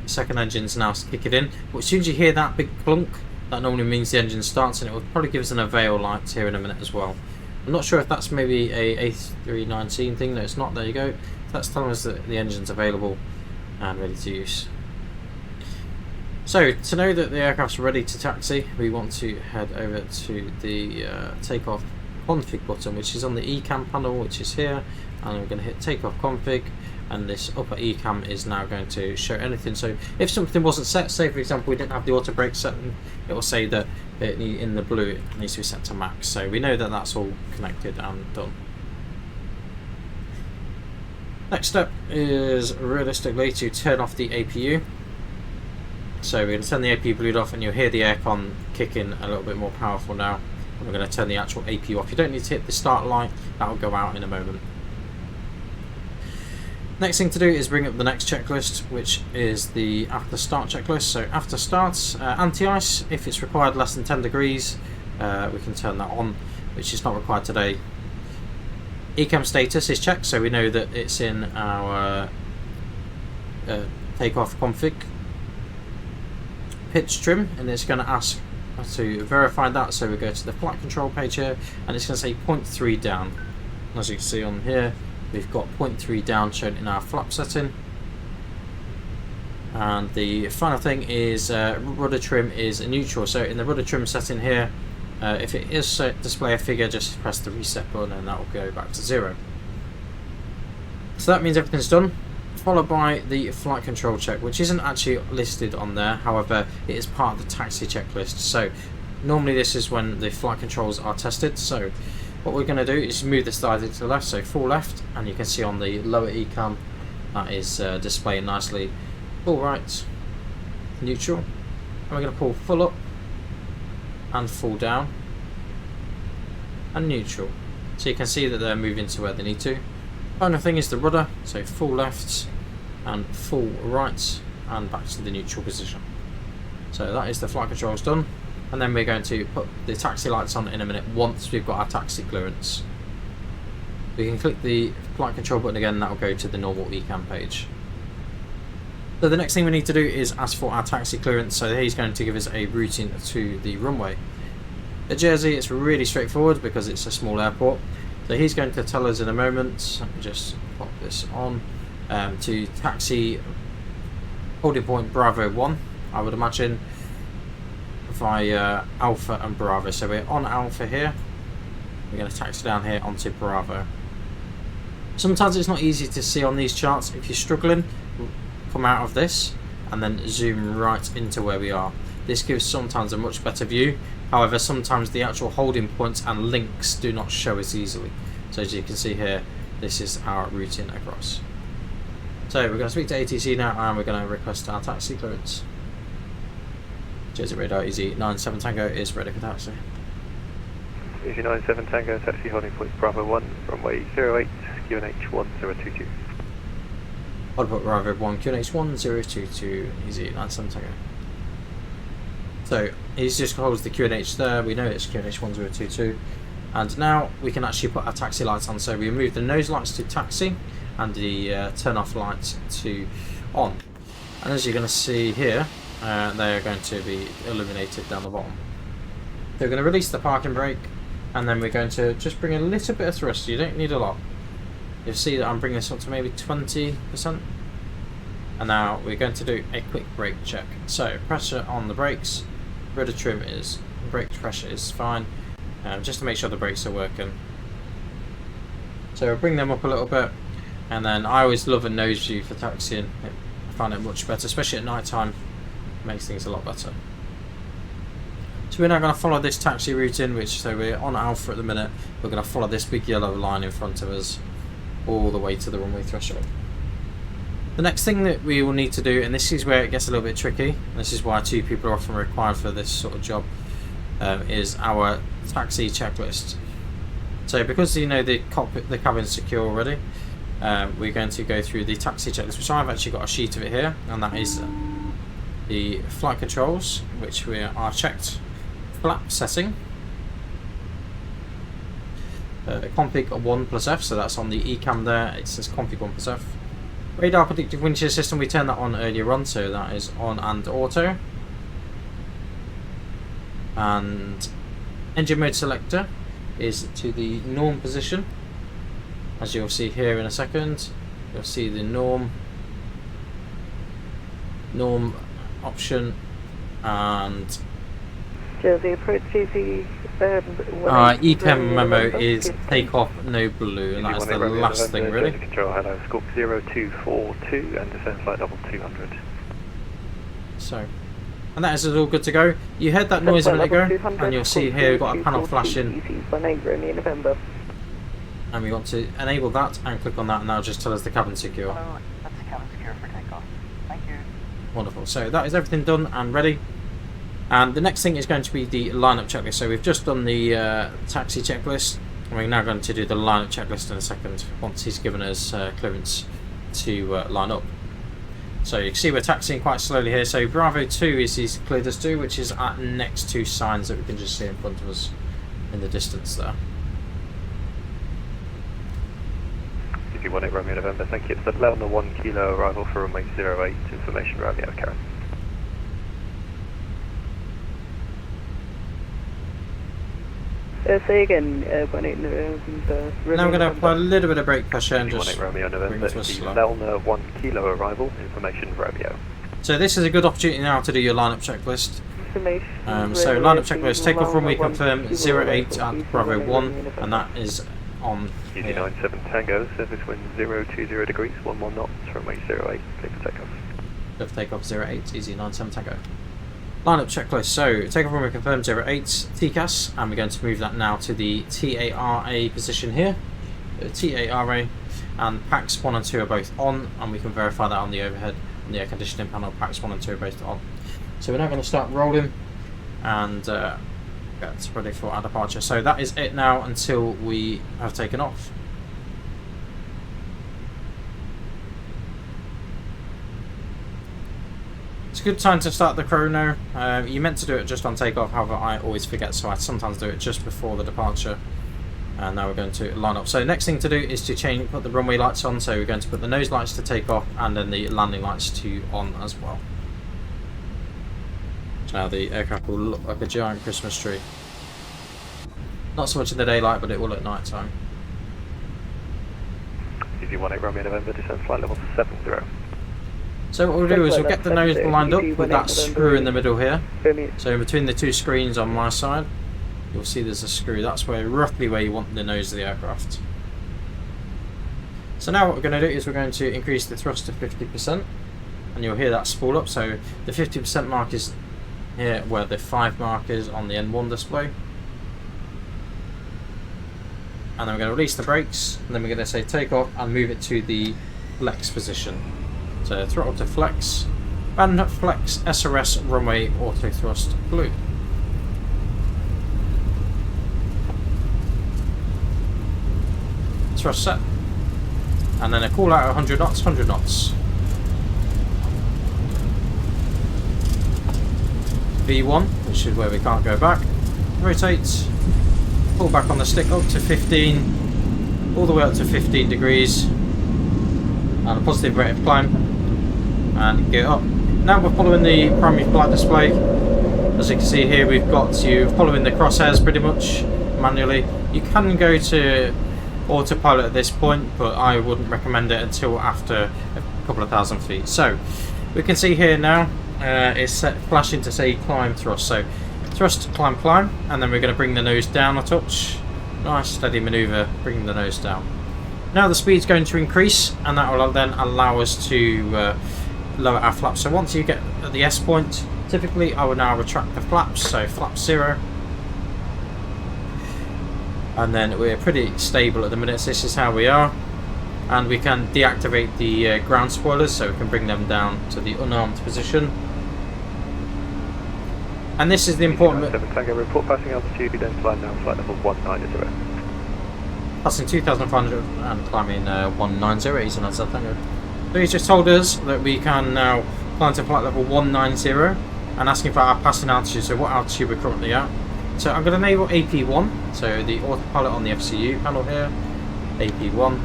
second engine's now kicking in, but as soon as you hear that big clunk, that normally means the engine starts, and it will probably give us an avail light here in a minute as well. I'm not sure if that's maybe a A319 thing. No, it's not. There you go. That's telling us that the engine's available and ready to use. So to know that the aircraft's ready to taxi, we want to head over to the takeoff config button, which is on the ECAM panel, which is here, and we're going to hit takeoff config, and this upper ECAM is now going to show anything. So if something wasn't set, say for example we didn't have the auto brake set, it will say that in the blue it needs to be set to max. So we know that that's all connected and done. Next step is realistically to turn off the APU. So we're going to turn the APU bleed off, and you'll hear the aircon kick in a little bit more powerful now. And we're going to turn the actual APU off. You don't need to hit the start light, that will go out in a moment. Next thing to do is bring up the next checklist, which is the after start checklist. So after starts, anti-ice, if it's required less than 10 degrees, we can turn that on, which is not required today. ECAM status is checked, so we know that it's in our takeoff config. Pitch trim, and it's going to ask to verify that, so we go to the flight control page here, and it's going to say 0.3 down. As you can see on here, we've got 0.3 down shown in our flap setting. And the final thing is rudder trim is neutral. So in the rudder trim setting here, if it is set display a figure, just press the reset button and that will go back to 0. So that means everything's done, followed by the flight control check, which isn't actually listed on there. However, it is part of the taxi checklist. So normally this is when the flight controls are tested. So what we're going to do is move the slider to the left, so full left, and you can see on the lower ECAM that is displaying nicely. Full right, neutral, and we're going to pull full up and full down and neutral, so you can see that they're moving to where they need to. Final thing is the rudder, so full left and full right and back to the neutral position. So that is the flight controls done. And then we're going to put the taxi lights on in a minute once we've got our taxi clearance. We can click the flight control button again, and that will go to the normal ECAM page. So the next thing we need to do is ask for our taxi clearance. So he's going to give us a routing to the runway. At Jersey it's really straightforward because it's a small airport. So he's going to tell us in a moment, let me just pop this on, to taxi holding point Bravo 1, I would imagine, via Alpha and Bravo. So we're on Alpha here, we're going to taxi down here onto Bravo. Sometimes it's not easy to see on these charts. If you're struggling, come out of this and then zoom right into where we are. This gives sometimes a much better view. However, sometimes the actual holding points and links do not show as easily. So as you can see here, this is our routing across. So we're going to speak to ATC now, and we're going to request our taxi clearance. Jersey radar, easy 97 Tango is ready for taxi. Easy 97 Tango, taxi holding point Bravo 1, runway 08, QNH 1022. Hold point Bravo 1, QNH 1022, easy 97 Tango. So he just holds the QNH there, we know it's QNH 1022. And now we can actually put our taxi lights on. So we move the nose lights to taxi and the turn off lights to on. And as you're going to see here, they are going to be illuminated down the bottom. So we're going to release the parking brake, and then we're going to just bring a little bit of thrust. You don't need a lot. You'll see that I'm bringing this up to maybe 20%. And now we're going to do a quick brake check. So pressure on the brakes, rudder trim is, brake pressure is fine. Just to make sure the brakes are working. So we'll bring them up a little bit, and then I always love a nose view for taxiing. I find it much better, especially at night time. Makes things a lot better. So we're now going to follow this taxi route in, so we're on Alpha at the minute. We're going to follow this big yellow line in front of us all the way to the runway threshold. The next thing that we will need to do, and this is where it gets a little bit tricky, this is why 2 people are often required for this sort of job, is our taxi checklist. So because you know the cabin's secure already, we're going to go through the taxi checklist, which I've actually got a sheet of it here, and that is the flight controls, which we are checked. Flap setting, config 1 plus F, so that's on the ECAM there, it says config 1 plus F. Radar predictive wind shear system, we turned that on earlier on, so that is on and auto. And engine mode selector is to the norm position, as you'll see here in a second. You'll see the norm option, and Jersey approach easy. ECAM memo is take off no blue, and that is the last thing really. Control, hello, scope 0242 and descend flight level 200. So, and that is all good to go. You heard that noise a minute ago, and you'll see here we've got a panel flashing. And we want to enable that and click on that, and that'll just tell us the cabin's secure. That's the cabin secure for takeoff. Thank you. Wonderful. So that is everything done and ready. And the next thing is going to be the lineup checklist. So we've just done the taxi checklist, and we're now going to do the lineup checklist in a second once he's given us clearance to line up. So you can see we're taxiing quite slowly here. So Bravo 2 is he's cleared us to, which is at next to signs that we can just see in front of us in the distance there. If you want it, Romeo November, thank you. It's the London 1 kilo arrival for runway 08, information Romeo, Karen. Say again, 18 November. Now I'm going to apply a little bit of brake pressure and If you just want it, Romeo November, bring it to a the slow. Lelna 1 kilo arrival, information Romeo. So this is a good opportunity now to do your lineup checklist. Information. So lineup checklist, take off runway confirm 08 at Bravo 1, and that is on Easy here. 97 Tango, surface wind 020 degrees, 11 knots, runway 08, clear for takeoff. Lift takeoff 08, easy 97 Tango. Lineup checklist, so takeoff runway confirm 08, TCAS, and we're going to move that now to the TARA position here. TARA and packs 1 and 2 are both on, and we can verify that on the overhead and the air conditioning panel. Packs 1 and 2 are both on. So we're now going to start rolling and get ready for our departure. So that is it now until we have taken off. It's a good time to start the chrono. You meant to do it just on takeoff, however I always forget, so I sometimes do it just before the departure. And now we're going to line up. So next thing to do is to put the runway lights on. So we're going to put the nose lights to take off and then the landing lights to on as well. So now the aircraft will look like a giant Christmas tree. Not so much in the daylight, but it will at night time. Easy 18 Romeo November, descend flight level 70. So what we'll do is we'll get the nose lined up with that screw in the middle here. So in between the 2 screens on my side, you'll see there's a screw. That's roughly where you want the nose of the aircraft. So now what we're going to do is we're going to increase the thrust to 50%, and you'll hear that spool up. So the 50% mark is here where the 5 mark is on the N1 display. And then we're going to release the brakes, and then we're going to say take off and move it to the flex position. So throttle to flex, and flex SRS runway auto thrust blue. Thrust set, and then a call out 100 knots, 100 knots. V1, which is where we can't go back. Rotate, pull back on the stick up to 15, all the way up to 15 degrees, and a positive rate of climb, and get up. Now we're following the primary flight display. As you can see here, we've got you following the crosshairs pretty much manually. You can go to autopilot at this point, but I wouldn't recommend it until after a couple of thousand feet. So we can see here now it's set flashing to say climb thrust. So thrust, climb, climb, and then we're going to bring the nose down a touch. Nice steady manoeuvre, bringing the nose down. Now the speed's going to increase, and that will then allow us to lower our flaps. So once you get at the S point, typically I will now retract the flaps, so flap 0. And then we're pretty stable at the minute, so this is how we are. And we can deactivate the ground spoilers, so we can bring them down to the unarmed position. And this is the important bit. Tango, report passing altitude, then flying down flight level 190. Passing 2,500 and climbing 190, easy on Tango. So he's just told us that we can now climb to flight level 190 and asking for our passing altitude, so what altitude we're currently at. So I'm going to enable AP1, so the autopilot on the FCU panel here, AP1.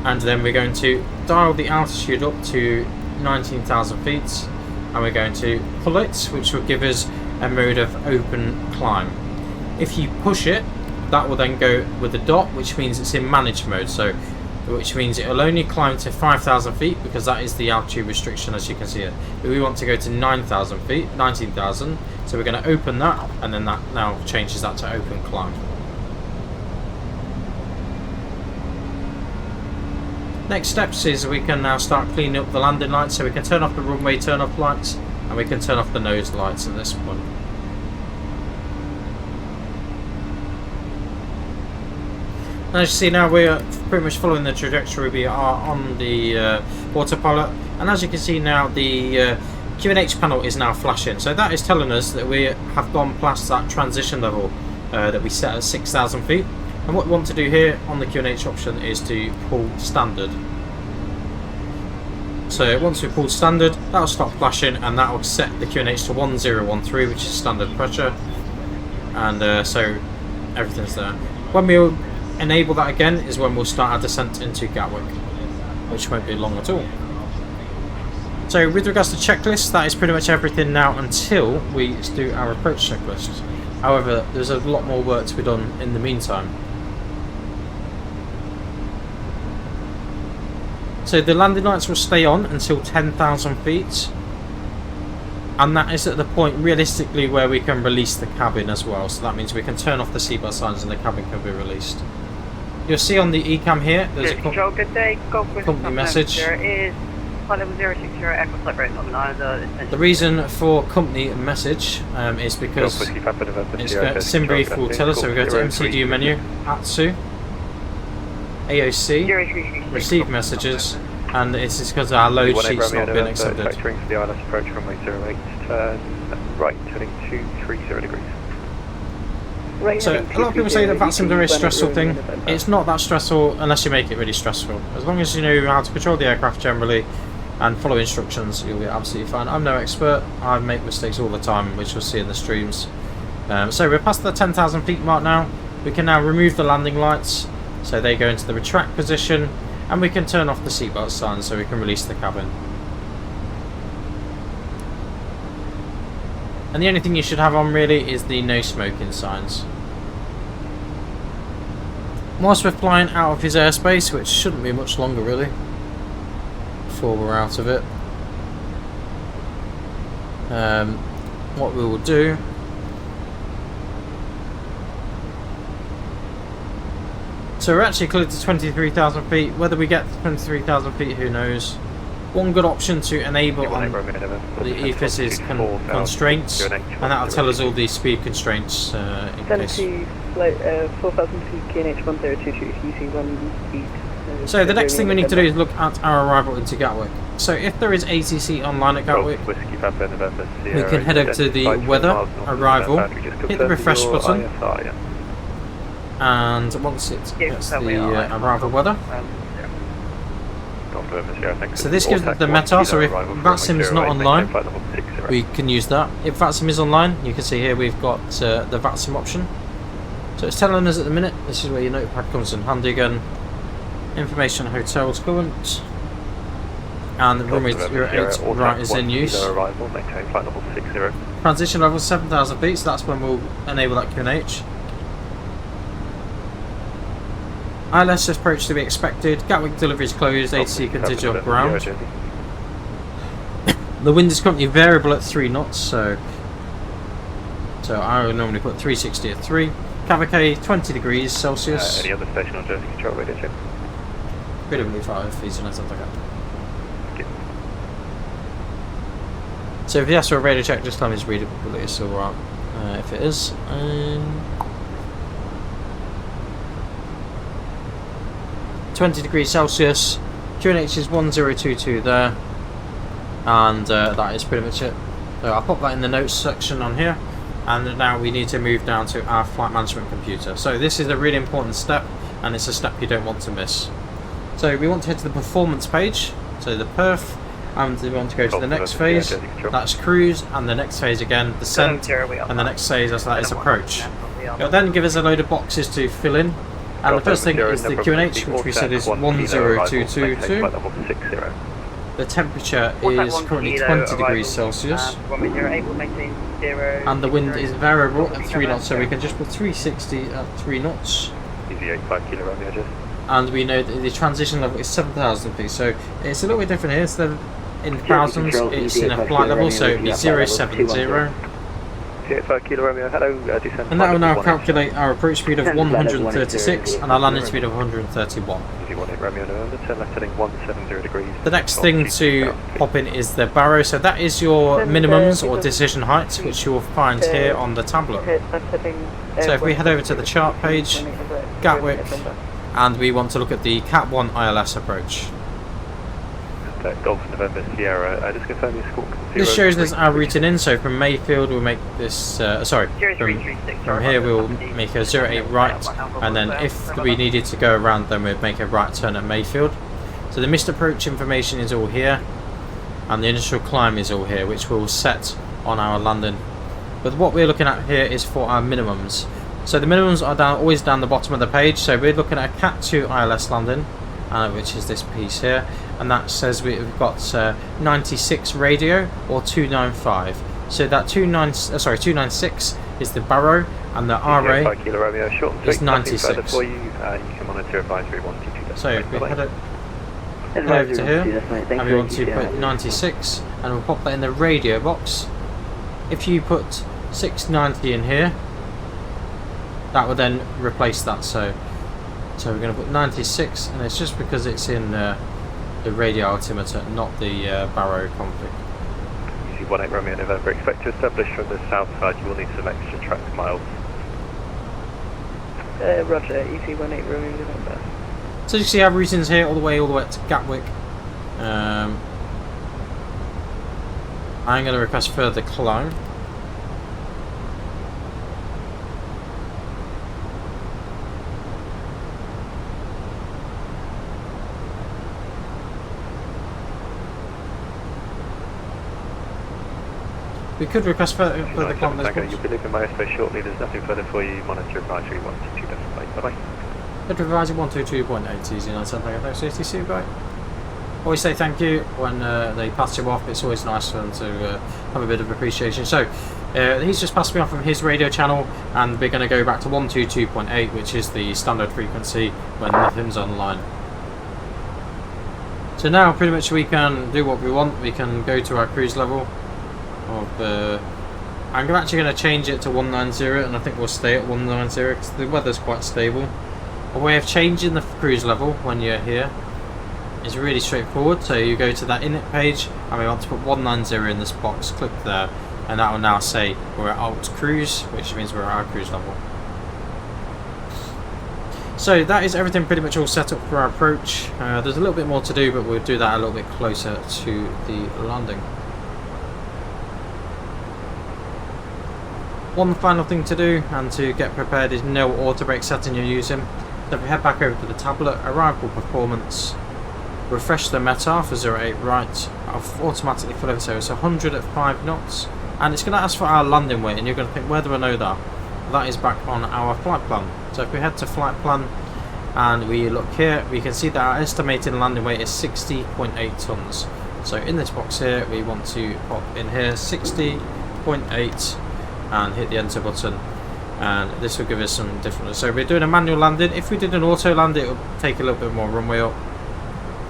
And then we're going to dial the altitude up to 19,000 feet, and we're going to pull it, which will give us a mode of open climb. If you push it, that will then go with a dot, which means it's in managed mode, so which means it will only climb to 5,000 feet because that is the altitude restriction, as you can see here. But we want to go to 9,000 feet, 19,000, so we're going to open that, and then that now changes that to open climb. Next steps is we can now start cleaning up the landing lights, so we can turn off the runway turn off lights, and we can turn off the nose lights at this point. As you see now, we're pretty much following the trajectory we are on the autopilot, and as you can see now, the QNH panel is now flashing, so that is telling us that we have gone past that transition level that we set at 6,000 feet. And what we want to do here on the QNH option is to pull standard. So once we pull standard, that will stop flashing, and that will set the QNH to 1013, which is standard pressure, and so everything's there. When we enable that again is when we'll start our descent into Gatwick, which won't be long at all. So with regards to checklist, that is pretty much everything now until we do our approach checklist. However, there's a lot more work to be done in the meantime. So the landing lights will stay on until 10,000 feet, and that is at the point realistically where we can release the cabin as well. So that means we can turn off the seatbelt signs and the cabin can be released. You'll see on the ECAM here, there's a company message. There is flight level 060 Echo Flight Rate The reason for company message is because it's got sim brief will tell us, so we go to MCDU menu, ATSU, AOC, receive messages, and it's because our load sheet's not been accepted. Factoring for the ILS approach runway 08, turn right, turning 230 degrees. So a lot of people say that VATSIM is a very stressful thing. It's not that stressful unless you make it really stressful. As long as you know how to control the aircraft generally and follow instructions, you'll be absolutely fine. I'm no expert, I make mistakes all the time, which you'll see in the streams. So we're past the 10,000 feet mark now. We can now remove the landing lights, so they go into the retract position, and we can turn off the seatbelt signs so we can release the cabin. And the only thing you should have on really is the no smoking signs. Whilst we're flying out of his airspace, which shouldn't be much longer really, before we're out of it, what we will do so we're actually cleared to 23,000 feet. Whether we get to 23,000 feet, who knows. One good option to enable on the EFIS is constraints, and that will tell us all the speed constraints in case. Flight 4,000 feet, KNH 1022, if you see 1 speed So the next thing we need to do is look at our arrival into Gatwick. So if there is ATC online at Gatwick, Whiskey Papa November we Sierra, can head over to the 25 weather, miles north of arrival, November. Just hit the confirm refresh your button, ISR, yeah. and once it gets the arrival weather, North November Sierra, thanks. so this gives All the tax meta, so 10 if arrival from VATSIM is not 08, online, flight level 60. we can use that. If VATSIM is online, you can see here we've got the VATSIM option. So it's telling us at the minute, this is where your notepad comes in handy again. Information hotels current. And the runway 08 right is in use. Arrival, maintain flight level 60. Transition level 7,000 feet, so that's when we'll enable that QNH. ILS approach to be expected. Gatwick delivery is closed. ATC contingent on ground. The wind is currently variable at 3 knots, so I would normally put 360 at 3. Cavic 20 degrees Celsius. Any other station on Jersey control radio check? BW5, easy and something like that. So if you ask for a radio check, just tell me it's readable, it's alright. If it is, 20 degrees Celsius, QNH is 1022 there, and that is pretty much it. So I'll pop that in the notes section on here, and now we need to move down to our flight management computer. So this is a really important step, and it's a step you don't want to miss. So we want to head to the performance page, so the perf, and we want to go to the next phase, that's cruise, and the next phase again, descent, and the next phase after that is approach. It'll then give us a load of boxes to fill in, and the first thing is the QNH, which we said is 10222. The temperature is currently 20 degrees Celsius, and the wind is variable at 3 knots, so we can just put 360 at 3 knots. Easy 85 kilo Romeo, Jesse. And we know that the transition level is 7,000 feet, so it's a little bit different here. Instead of in thousands, it's in a flight level, so it'd be 070. 85 kilo Romeo, hello, descend. And that will now calculate our approach speed of 136 and our landing speed of 131. If you want it, Romeo November, turn left heading 170 degrees. The next thing to pop in is the barrow, so that is your minimums or decision heights, which you will find here on the tablet. So if we head over to the chart page, Gatwick, and we want to look at the Cat 1 ILS approach. Golf November Sierra, just confirm your score. This shows us our routing in, so from Mayfield we'll make this, from here we'll make a 08 right, and then if we needed to go around then we'd make a right turn at Mayfield. So the missed approach information is all here, and the initial climb is all here, which we'll set on our landing. But what we're looking at here is for our minimums. So the minimums are always down the bottom of the page, so we're looking at a Cat 2 ILS landing, which is this piece here, and that says we've got 96 radio or 295. So that 296 is the barrow, and the RA is 96. So if we head over to here, and we want to put 96, and we'll pop that in the radio box. If you put 690 in here, that will then replace that. So we're going to put 96, and it's just because it's in the radio altimeter, not the barrow config. Easy 18 Romeo November, expect to establish from the south side, you will need some extra track miles. Roger, Easy 18 Romeo November. So you see our routines here all the way to Gatwick. I'm going to request further climb. We could request further climb this You'll be leaving my airspace shortly, there's nothing further for you, monitor advisory 122.8, bye bye. Advisory 122.8, easy 979, thanks ATC, bye. Always say thank you when they pass you off, it's always nice for them to have a bit of appreciation. So he's just passed me off from his radio channel, and we're going to go back to 122.8, which is the standard frequency when nothing's online. So now pretty much we can do what we want. We can go to our cruise level of I'm actually going to change it to 190, and I think we'll stay at 190 because the weather's quite stable. A way of changing the cruise level when you're here is really straightforward. So you go to that init page, and we want to put 190 in this box, click there, and that will now say we're at alt cruise, which means we're at our cruise level. So that is everything pretty much all set up for our approach. There's a little bit more to do, but we'll do that a little bit closer to the landing. One final thing to do and to get prepared is no auto brake setting you're using. So if we head back over to the tablet, arrival performance, refresh the METAR for 08 right, I've automatically put over, so it's 100 at 5 knots, and it's going to ask for our landing weight, and you're going to think, where do I know that? That is back on our flight plan. So if we head to flight plan and we look here, we can see that our estimated landing weight is 60.8 tons. So in this box here, we want to pop in here 60.8 and hit the enter button, and this will give us some different. So we're doing a manual landing. If we did an auto land, it would take a little bit more runway up.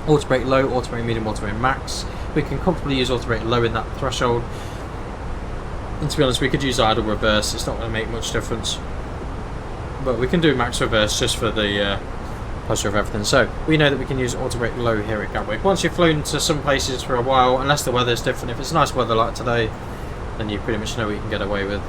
Auto brake low, auto brake medium, auto brake max. We can comfortably use auto brake low in that threshold. And to be honest, we could use idle reverse, it's not going to make much difference. But we can do max reverse just for the pleasure of everything. So we know that we can use auto brake low here at Gatwick. Once you've flown to some places for a while, unless the weather's different, if it's nice weather like today, then you pretty much know what you can get away with.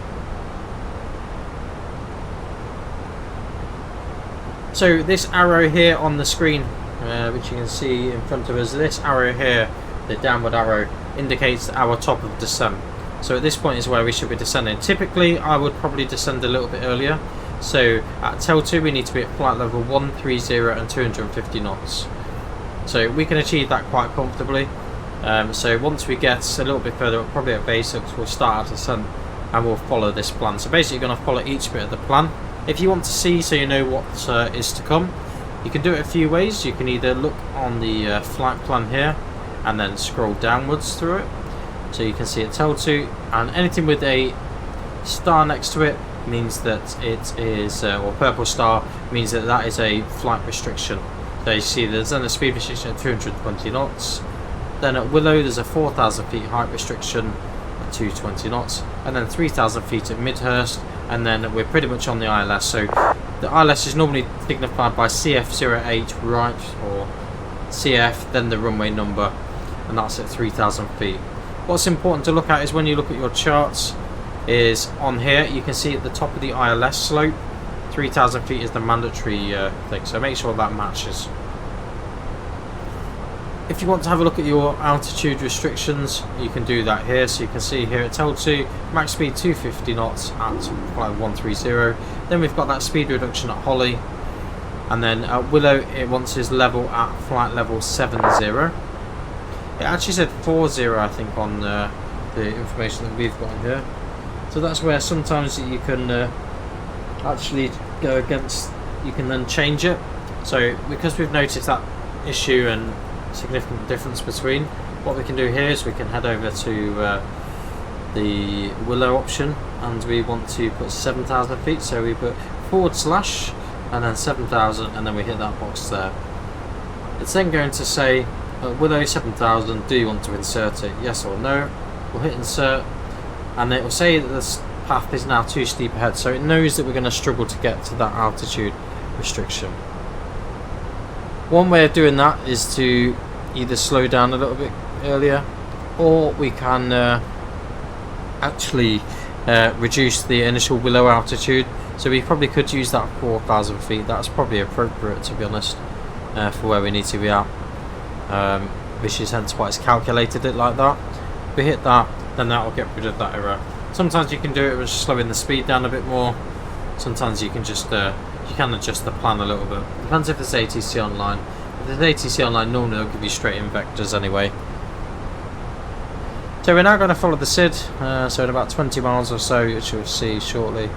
So this arrow here on the screen, which you can see in front of us, this arrow here, the downward arrow, indicates our top of descent. So at this point is where we should be descending. Typically I would probably descend a little bit earlier. So at tail 2 we need to be at flight level 130 and 250 knots. So we can achieve that quite comfortably. So once we get a little bit further up, probably at basics, we'll start our descent and we'll follow this plan. So basically you're going to follow each bit of the plan. If you want to see, so you know what is to come, you can do it a few ways. You can either look on the flight plan here and then scroll downwards through it. So you can see it tail 2, and anything with a star next to it means that it is, or purple star means that that is a flight restriction. So you see there's then a speed restriction at 220 knots. Then at Willow there's a 4,000 feet height restriction at 220 knots, and then 3,000 feet at Midhurst, and then we're pretty much on the ILS. So the ILS is normally signified by CF08 right, or CF, then the runway number, and that's at 3,000 feet. What's important to look at is when you look at your charts, is on here you can see at the top of the ILS slope 3,000 feet is the mandatory thing, so make sure that matches. If you want to have a look at your altitude restrictions, you can do that here. So you can see here at tail 2, max speed 250 knots at flight 130. Then we've got that speed reduction at Holly, and then at Willow it wants his level at flight level 70. It actually said 40 I think on the information that we've got in here. So that's where sometimes you can actually go against, you can then change it. So because we've noticed that issue and significant difference between, what we can do here is we can head over to the Willow option, and we want to put 7,000 feet. So we put / and then 7,000, and then we hit that box there. It's then going to say Willow 7,000, do you want to insert it, yes or no? We'll hit insert, and it will say that this path is now too steep ahead, so it knows that we're going to struggle to get to that altitude restriction. One way of doing that is to either slow down a little bit earlier, or we can actually reduce the initial Willow altitude. So we probably could use that 4,000 feet. That's probably appropriate, to be honest, for where we need to be at. Which is hence why it's calculated it like that. If we hit that, then that will get rid of that error. Sometimes you can do it with slowing the speed down a bit more. Sometimes you can just you can adjust the plan a little bit. Depends if it's ATC online. If it's ATC online, normally they'll give you straight in vectors anyway. So we're now going to follow the SID, so in about 20 miles or so, which you'll see shortly.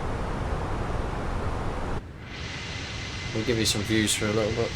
We'll give you some views for a little bit.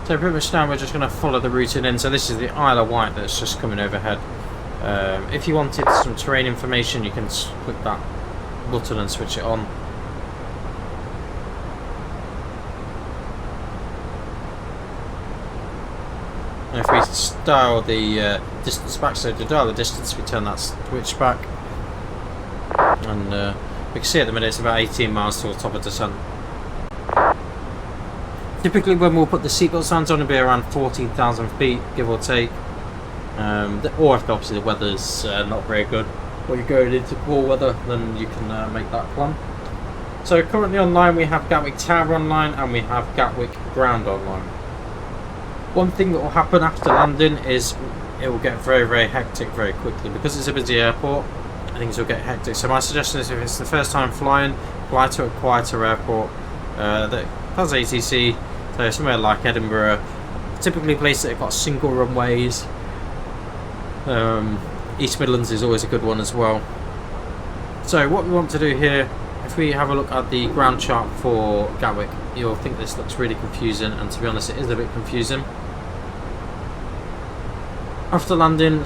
So pretty much now we're just going to follow the routing in. So this is the Isle of Wight that's just coming overhead. If you wanted some terrain information, you can click that button and switch it on. And if we dial the distance back, so to dial the distance, we turn that switch back. And we can see at the minute it's about 18 miles to the top of descent. Typically when we'll put the seatbelt signs on, it'll be around 14,000 feet, give or take. Or if obviously the weather's not very good, or you're going into poor weather, then you can make that plan. So currently online we have Gatwick Tower online and we have Gatwick Ground online. One thing that will happen after landing is it will get very, very hectic very quickly. Because it's a busy airport, things will get hectic. So my suggestion is if it's the first time flying, fly to a quieter airport that has ATC, so somewhere like Edinburgh, typically a place that have got single runways. East Midlands is always a good one as well. So what we want to do here, if we have a look at the ground chart for Gatwick, you'll think this looks really confusing, and to be honest it is a bit confusing. After landing,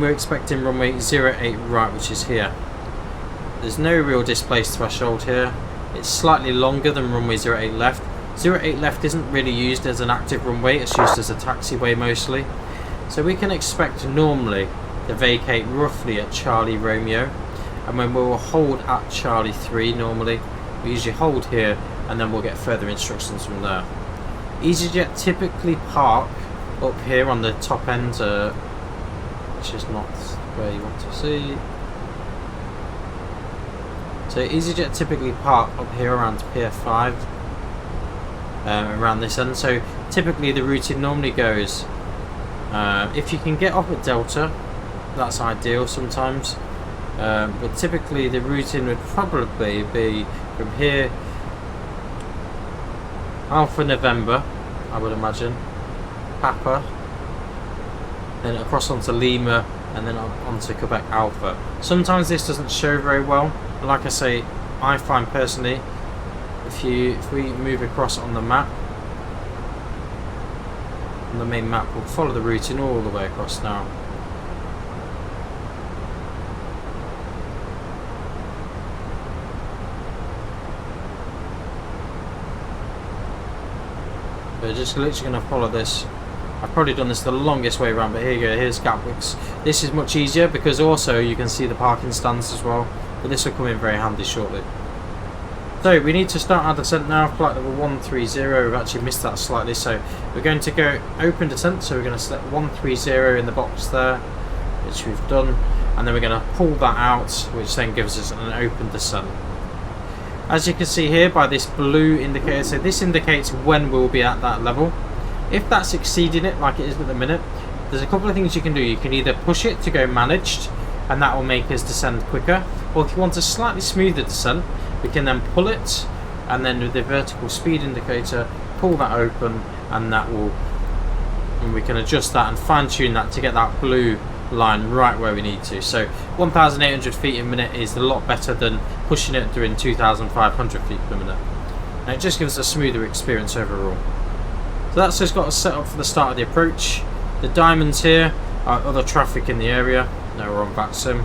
we're expecting runway 08 right, which is here. There's no real displaced threshold here. It's slightly longer than runway 08 left. 08 left isn't really used as an active runway, it's used as a taxiway mostly. So we can expect normally to vacate roughly at Charlie Romeo, and when we will hold at Charlie 3 normally, we usually hold here and then we'll get further instructions from there. EasyJet typically park up here on the top end, which is not where you want to see. So EasyJet typically park up here around Pier 5, around this end. So typically the routing normally goes, if you can get off at Delta, that's ideal sometimes, but typically the routing would probably be from here, Alpha November, I would imagine, Papa, then across onto Lima, and then onto Quebec Alpha. Sometimes this doesn't show very well, but like I say, I find personally, if we move across on the map, on the main map, we'll follow the routing all the way across now. We're just literally going to follow this. I've probably done this the longest way around, but here you go, here's Gatwick's. This is much easier because also you can see the parking stands as well, but this will come in very handy shortly. So we need to start our descent now, flight level 130, we've actually missed that slightly, so we're going to go open descent, so we're going to select 130 in the box there, which we've done, and then we're going to pull that out, which then gives us an open descent. As you can see here by this blue indicator, so this indicates when we'll be at that level. If that's exceeding it, like it is at the minute, there's a couple of things you can do. You can either push it to go managed, and that will make us descend quicker, or if you want a slightly smoother descent, we can then pull it, and then with the vertical speed indicator, pull that open, and that will, and we can adjust that and fine tune that to get that blue line right where we need to. So 1,800 feet a minute is a lot better than pushing it doing 2,500 feet per minute, and it just gives us a smoother experience overall. So that's just got us set up for the start of the approach. The diamonds here are other traffic in the area. Now we're on VATSIM,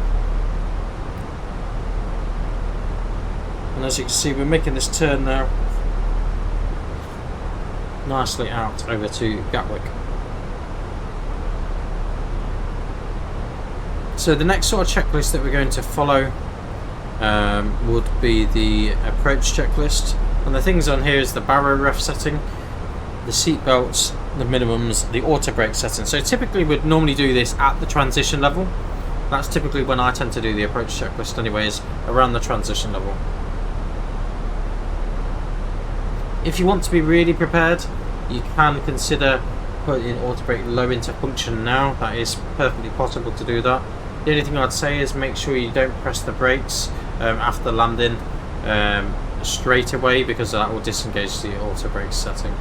and as you can see we're making this turn now nicely out over to Gatwick. So the next sort of checklist that we're going to follow would be the approach checklist, and the things on here is the barrow ref setting, the seat belts, the minimums, the auto brake setting. So typically we'd normally do this at the transition level. That's typically when I tend to do the approach checklist anyways, around the transition level. If you want to be really prepared, you can consider putting auto brake low into function now. That is perfectly possible to do that. The only thing I'd say is make sure you don't press the brakes after landing straight away, because that will disengage the auto brake setting.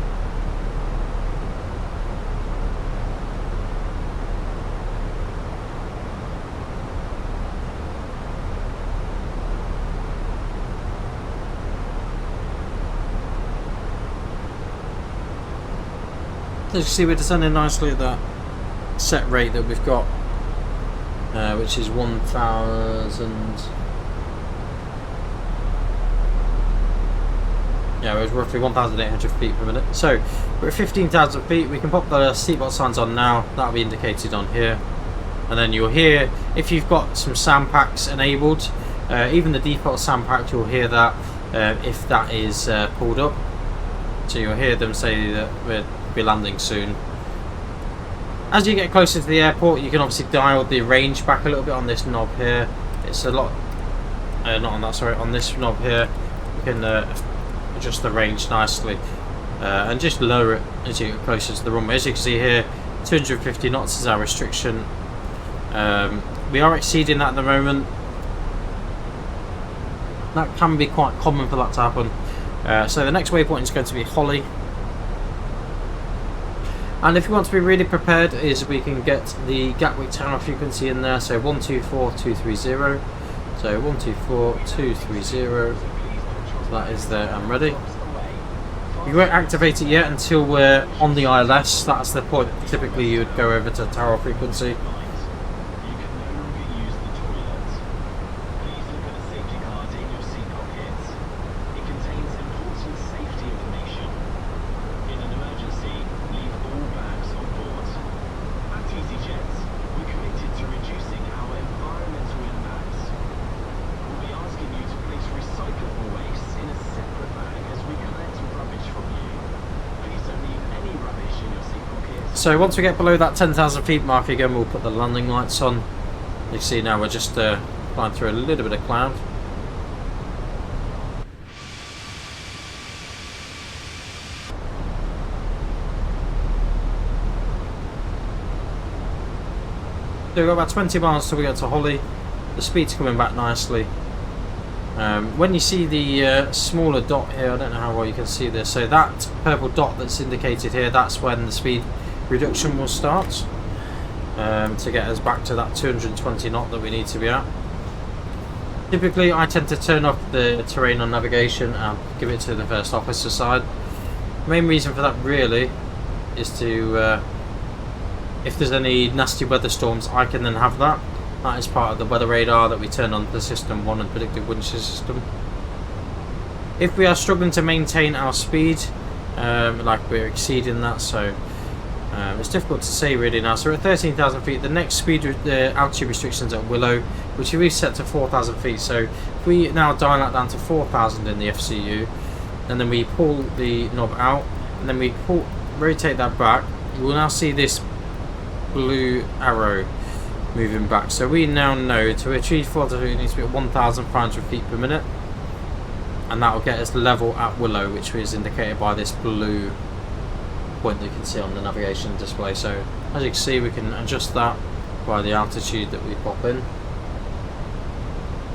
As you can see, we're descending nicely at that set rate that we've got, which is 1,000. Yeah, it was roughly 1,800 feet per minute. So we're at 15,000 feet. We can pop the seatbelt signs on now. That'll be indicated on here. And then you'll hear, if you've got some sound packs enabled, even the default sound pack, you'll hear that if that is pulled up. So you'll hear them say that we'll be landing soon. As you get closer to the airport, you can obviously dial the range back a little bit on this knob here. It's a lot, not on that, sorry, on this knob here. You can adjust the range nicely and just lower it as you get closer to the runway. As you can see here, 250 knots is our restriction. We are exceeding that at the moment. That can be quite common for that to happen. So the next waypoint is going to be Holly. And if you want to be really prepared, is we can get the Gatwick tower frequency in there. So 124230. So 124230. So that is there and ready. You won't activate it yet until we're on the ILS. That's the point. Typically you would go over to tower frequency. So once we get below that 10,000 feet mark again, we'll put the landing lights on. You can see now we're just flying through a little bit of cloud. So we've got about 20 miles till we get to Holly. The speed's coming back nicely. When you see the smaller dot here, I don't know how well you can see this, so that purple dot that's indicated here, that's when the speed reduction will start to get us back to that 220 knot that we need to be at. Typically I tend to turn off the terrain on navigation and give it to the first officer side. The main reason for that really is to if there's any nasty weather storms, I can then have that. That is part of the weather radar that we turn on the system 1 and predictive wind system. If we are struggling to maintain our speed, like we're exceeding that, so it's difficult to say really now. So we're at 13,000 feet. The next speed, the altitude restrictions at Willow, which we've set to 4,000 feet. So if we now dial that down to 4,000 in the FCU, and then we pull the knob out, and then we rotate that back, you will now see this blue arrow moving back. So we now know to achieve 4,000 feet, it needs to be at 1,500 feet per minute, and that will get us level at Willow, which is indicated by this blue point that you can see on the navigation display. So as you can see, we can adjust that by the altitude that we pop in,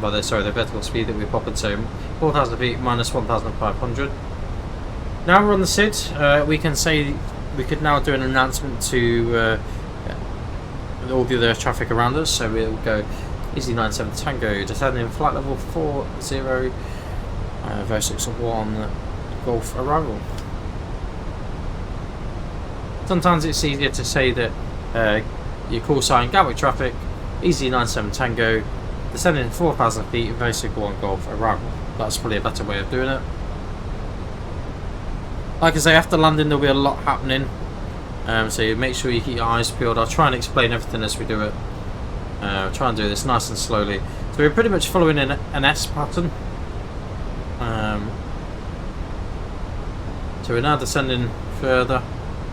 by the vertical speed that we pop in. So 4,000 feet minus 1,500. Now we're on the SID. We can say we could now do an announcement to all the other traffic around us. So we'll go easy 97 Tango, descending flight level 40, Fenix 1 Golf arrival. Sometimes it's easier to say that your call sign Gatwick traffic, easy 97 Tango, descending 4,000 feet, Fenix 1 Golf arrival. That's probably a better way of doing it. Like I say, after landing there'll be a lot happening. So you make sure you keep your eyes peeled. I'll try and explain everything as we do it. Try and do this nice and slowly. So we're pretty much following an S pattern. So we're now descending further.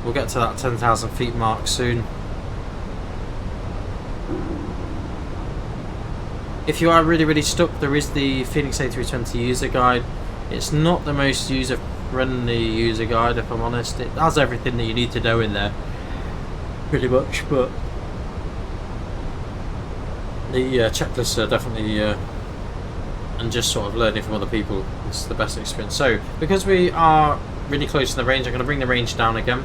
We'll get to that 10,000 feet mark soon. If you are really stuck, there is the Fenix A320 user guide. It's not the most user-friendly user guide, if I'm honest. It has everything that you need to know in there, pretty much, but the checklists are definitely, and just sort of learning from other people, it's the best experience. So, because we are really close to the range, I'm going to bring the range down again.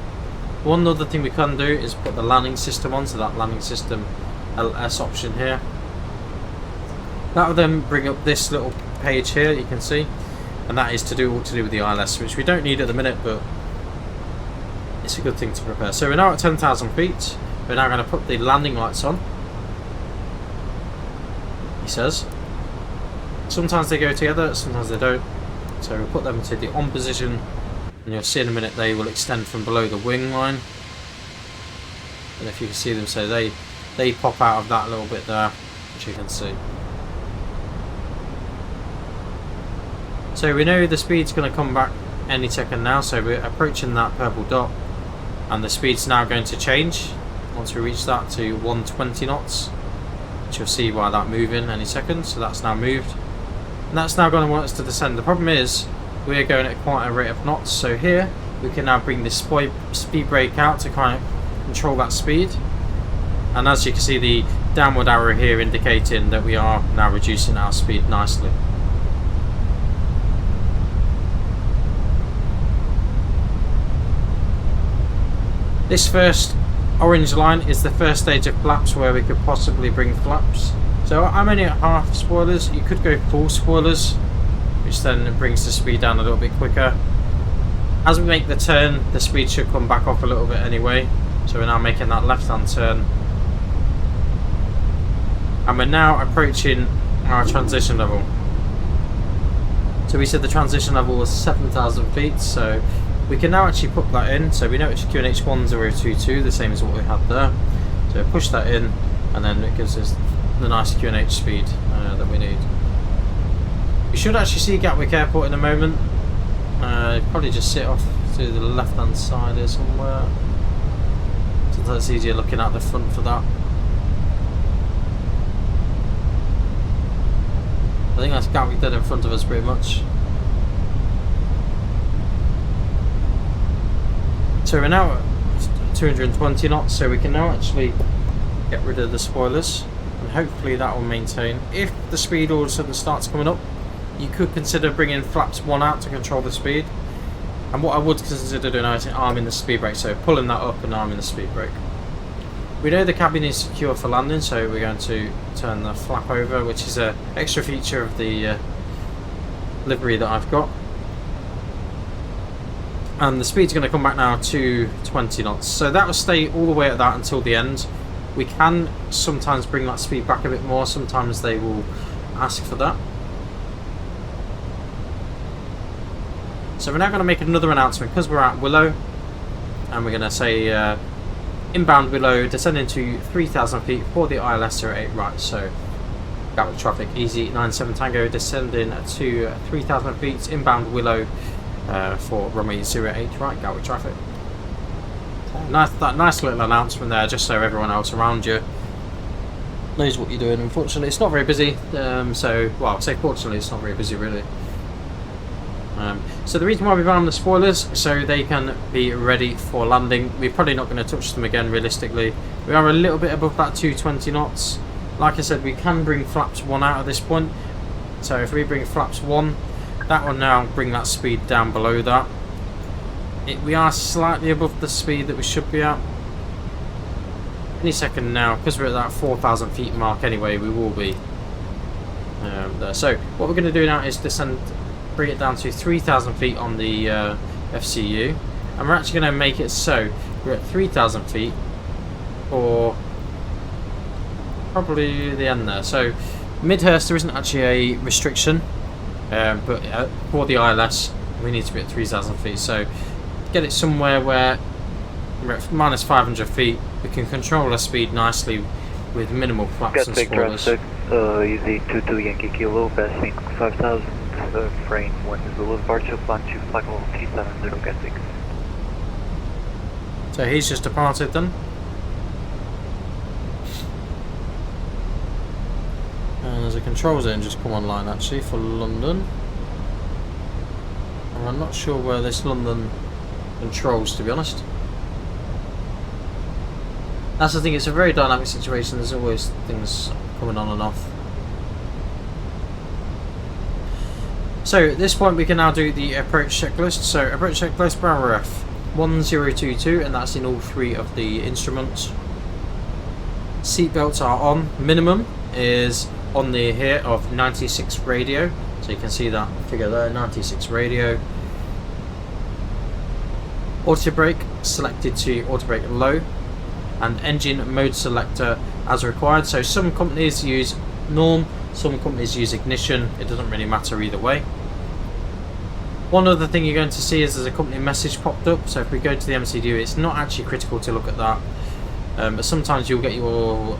One other thing we can do is put the landing system on, so that landing system LS option here. That will then bring up this little page here, you can see, and that is to do all to do with the ILS, which we don't need at the minute, but it's a good thing to prepare. So we're now at 10,000 feet. We're now going to put the landing lights on. He says. Sometimes they go together, sometimes they don't. So we'll put them to the on position, and you'll see in a minute they will extend from below the wing line. And if you can see them, so they pop out of that little bit there, which you can see. So we know the speed's going to come back any second now, so we're approaching that purple dot, and the speed's now going to change once we reach that to 120 knots, which you'll see by that moving any second. So that's now moved, and that's now going to want us to descend. The problem is we're going at quite a rate of knots, so here we can now bring this speed brake out to kind of control that speed, and as you can see the downward arrow here indicating that we are now reducing our speed nicely. This first orange line is the first stage of flaps where we could possibly bring flaps. So I'm only at half spoilers. You could go full spoilers, which then brings the speed down a little bit quicker. As we make the turn, the speed should come back off a little bit anyway. So we're now making that left-hand turn. And we're now approaching our transition level. So we said the transition level was 7,000 feet, so we can now actually put that in. So we know it's QNH 1022, the same as what we had there. So push that in, and then it gives us the nice QNH speed that we need. We should actually see Gatwick Airport in a moment. Probably just sit off to the left hand side here somewhere. Sometimes it's easier looking at the front for that. I think that's Gatwick dead in front of us pretty much. So we're now at 220 knots, so we can now actually get rid of the spoilers, and hopefully that will maintain. If the speed all of a sudden starts coming up, you could consider bringing flaps 1 out to control the speed. And what I would consider doing is arming the speed brake, so pulling that up and arming the speed brake. We know the cabin is secure for landing, so we're going to turn the flap over, which is an extra feature of the livery that I've got. And the speed's going to come back now to 20 knots. So that will stay all the way at that until the end. We can sometimes bring that speed back a bit more. Sometimes they will ask for that. So we're now going to make another announcement because we're at Willow. And we're going to say inbound Willow, descending to 3,000 feet for the ILS 08 right. So Gatwick traffic, easy 97 Tango, descending to 3,000 feet, inbound Willow. For runway 08 right, Gatwick traffic. Nice little announcement there, just so everyone else around you knows what you're doing. Unfortunately, it's not very busy. So, well, I say fortunately, it's not very busy really. So the reason why we've armed the spoilers, so they can be ready for landing. We're probably not going to touch them again realistically. We are a little bit above that 220 knots. Like I said, we can bring flaps 1 out at this point. So if we bring flaps 1, that will now bring that speed down below that. We are slightly above the speed that we should be at. Any second now, because we're at that 4,000 feet mark anyway, we will be there. So what we're going to do now is descend, bring it down to 3,000 feet on the FCU, and we're actually going to make it so we're at 3,000 feet for probably the end there. So Midhurst, there isn't actually a restriction. But for the ILS we need to be at 3,000 feet, so get it somewhere where we're at minus 500 feet, we can control our speed nicely with minimal flaps and spoilers. Easy 22 Yankee Kilo, passing 5,000, frame 1 is below departure, plan to flight level 370 Gatwick. So he's just departed then. And there's a control zone just come online actually for London. And I'm not sure where this London controls, to be honest. That's the thing, it's a very dynamic situation, there's always things coming on and off. So at this point we can now do the approach checklist. So approach checklist, RF 1022, and that's in all 3 of the instruments. Seatbelts are on. Minimum is on the here of 96 radio, so you can see that figure there, 96 radio. Auto brake selected to auto brake low, and engine mode selector as required. So some companies use norm, some companies use ignition. It doesn't really matter either way. One other thing you're going to see is there's a company message popped up. So if we go to the MCDU, it's not actually critical to look at that, but sometimes you'll get your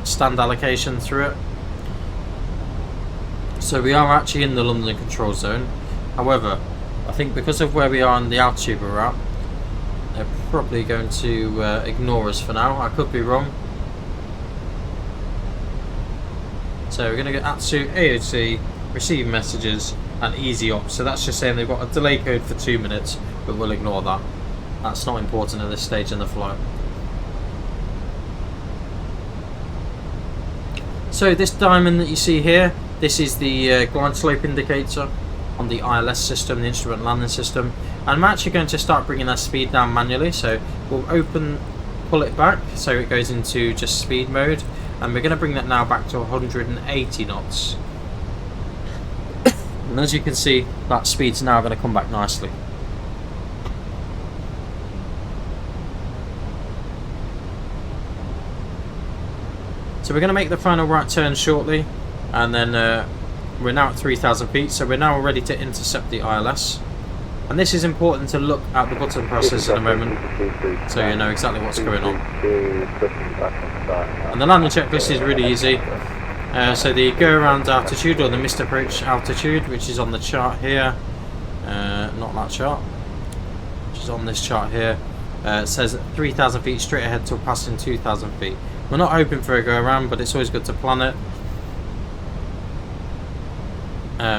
stand allocation through it. So we are actually in the London control zone. However, I think because of where we are and the altitude we're at, they're probably going to ignore us for now. I could be wrong. So we're going to go ATSU, AOC, receive messages, and easy op. So that's just saying they've got a delay code for 2 minutes, but we'll ignore that. That's not important at this stage in the flight. So this diamond that you see here, this is the glide slope indicator on the ILS system, the instrument landing system. And I'm actually going to start bringing that speed down manually. So we'll pull it back so it goes into just speed mode, and we're going to bring that now back to 180 knots. And as you can see, that speed's now going to come back nicely. So we're going to make the final right turn shortly, and then we're now at 3,000 feet, so we're now ready to intercept the ILS. And this is important to look at the button presses in a moment, so you know exactly what's going on. And the landing checklist is really easy. So the go around altitude, or the missed approach altitude, which is on the chart here, not that chart, which is on this chart here, it says 3,000 feet straight ahead till passing 2,000 feet. We're not hoping for a go around, but it's always good to plan it.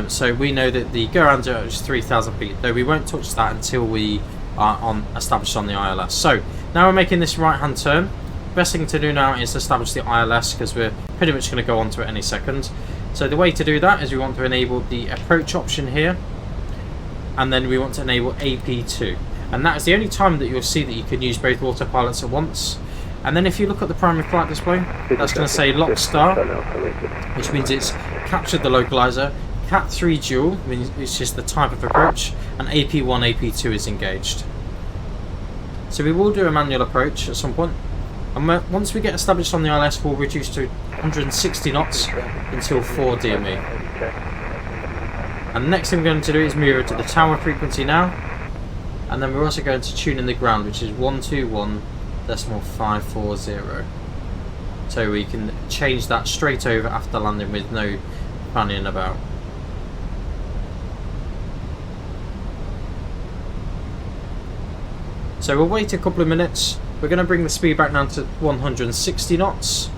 So we know that the go around is 3,000 feet, though we won't touch that until we are established on the ILS. So now we're making this right hand turn. Best thing to do now is establish the ILS, because we're pretty much going to go onto it any second. So the way to do that is we want to enable the approach option here, and then we want to enable AP2, and that is the only time that you'll see that you can use both autopilots at once. And then if you look at the primary flight display, that's going to say lock star, which means it's captured the localizer. Cat 3 dual, which is the type of approach, and AP1, AP2 is engaged. So we will do a manual approach at some point, and once we get established on the ILS, we'll reduce to 160 knots until 4 DME. And the next thing we're going to do is move over to the tower frequency now, and then we're also going to tune in the ground, which is 121.540. So we can change that straight over after landing with no fanning about. So we'll wait a couple of minutes. We're going to bring the speed back down to 160 knots.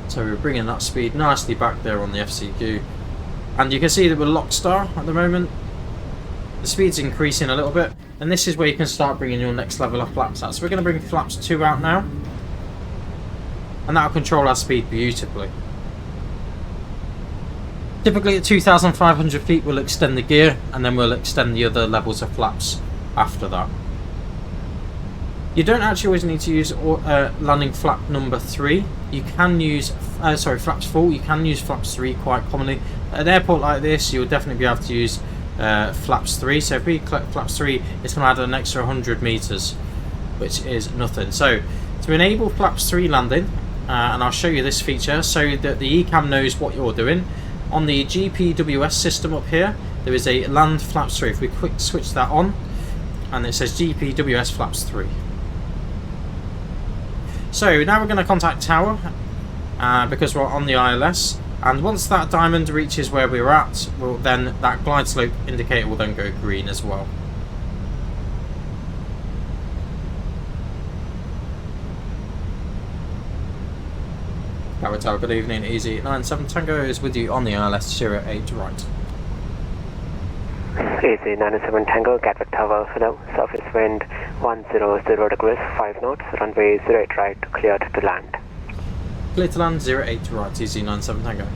So we're bringing that speed nicely back there on the FCQ. And you can see that we're lock star at the moment. The speed's increasing a little bit. And this is where you can start bringing your next level of flaps out. So we're going to bring flaps 2 out now. And that'll control our speed beautifully. Typically at 2,500 feet we'll extend the gear, and then we'll extend the other levels of flaps after that. You don't actually always need to use landing flap number 3. You can use flaps 4. You can use flaps 3 quite commonly. At an airport like this, you'll definitely be able to use flaps 3. So if we click flaps 3, it's going to add an extra 100 meters, which is nothing. So to enable flaps 3 landing, and I'll show you this feature so that the ECAM knows what you're doing. On the GPWS system up here, there is a land flaps 3. If we quick switch that on, and it says GPWS flaps 3. So now we're going to contact tower, because we're on the ILS, and once that diamond reaches where we're at, then that glide slope indicator will then go green as well. Tower Tower, good evening, Easy 97 Tango is with you on the ILS 08 right. Easy 97 Tango, Gatwick Tower, hello, surface wind 100 degrees, 5 knots, runway 08 right, cleared to land. Clear to land 08 right, Easy 97 Tango.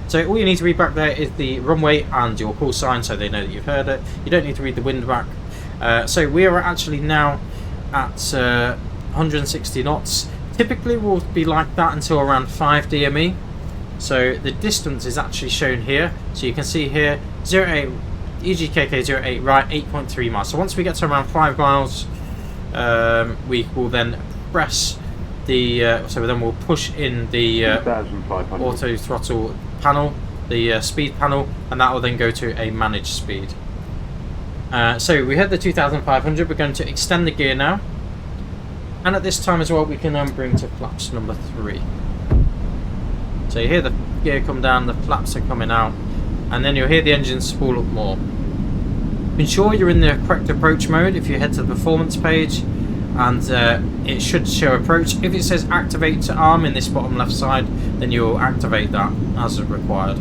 So all you need to read back there is the runway and your call sign, so they know that you've heard it. You don't need to read the wind back. So we are actually now at 160 knots. Typically we'll be like that until around 5 DME. So the distance is actually shown here. So you can see here 08 EGKK08 right, 8.3 miles. So once we get to around 5 miles, we will then press the, so then we'll push in the auto throttle panel, the speed panel, and that will then go to a managed speed. So we had the 2500, we're going to extend the gear now. And at this time as well, we can bring to flaps number 3. So you hear the gear come down, the flaps are coming out, and then you'll hear the engine spool up more. Ensure you're in the correct approach mode if you head to the performance page, and it should show approach. If it says activate to arm in this bottom left side, then you'll activate that as required.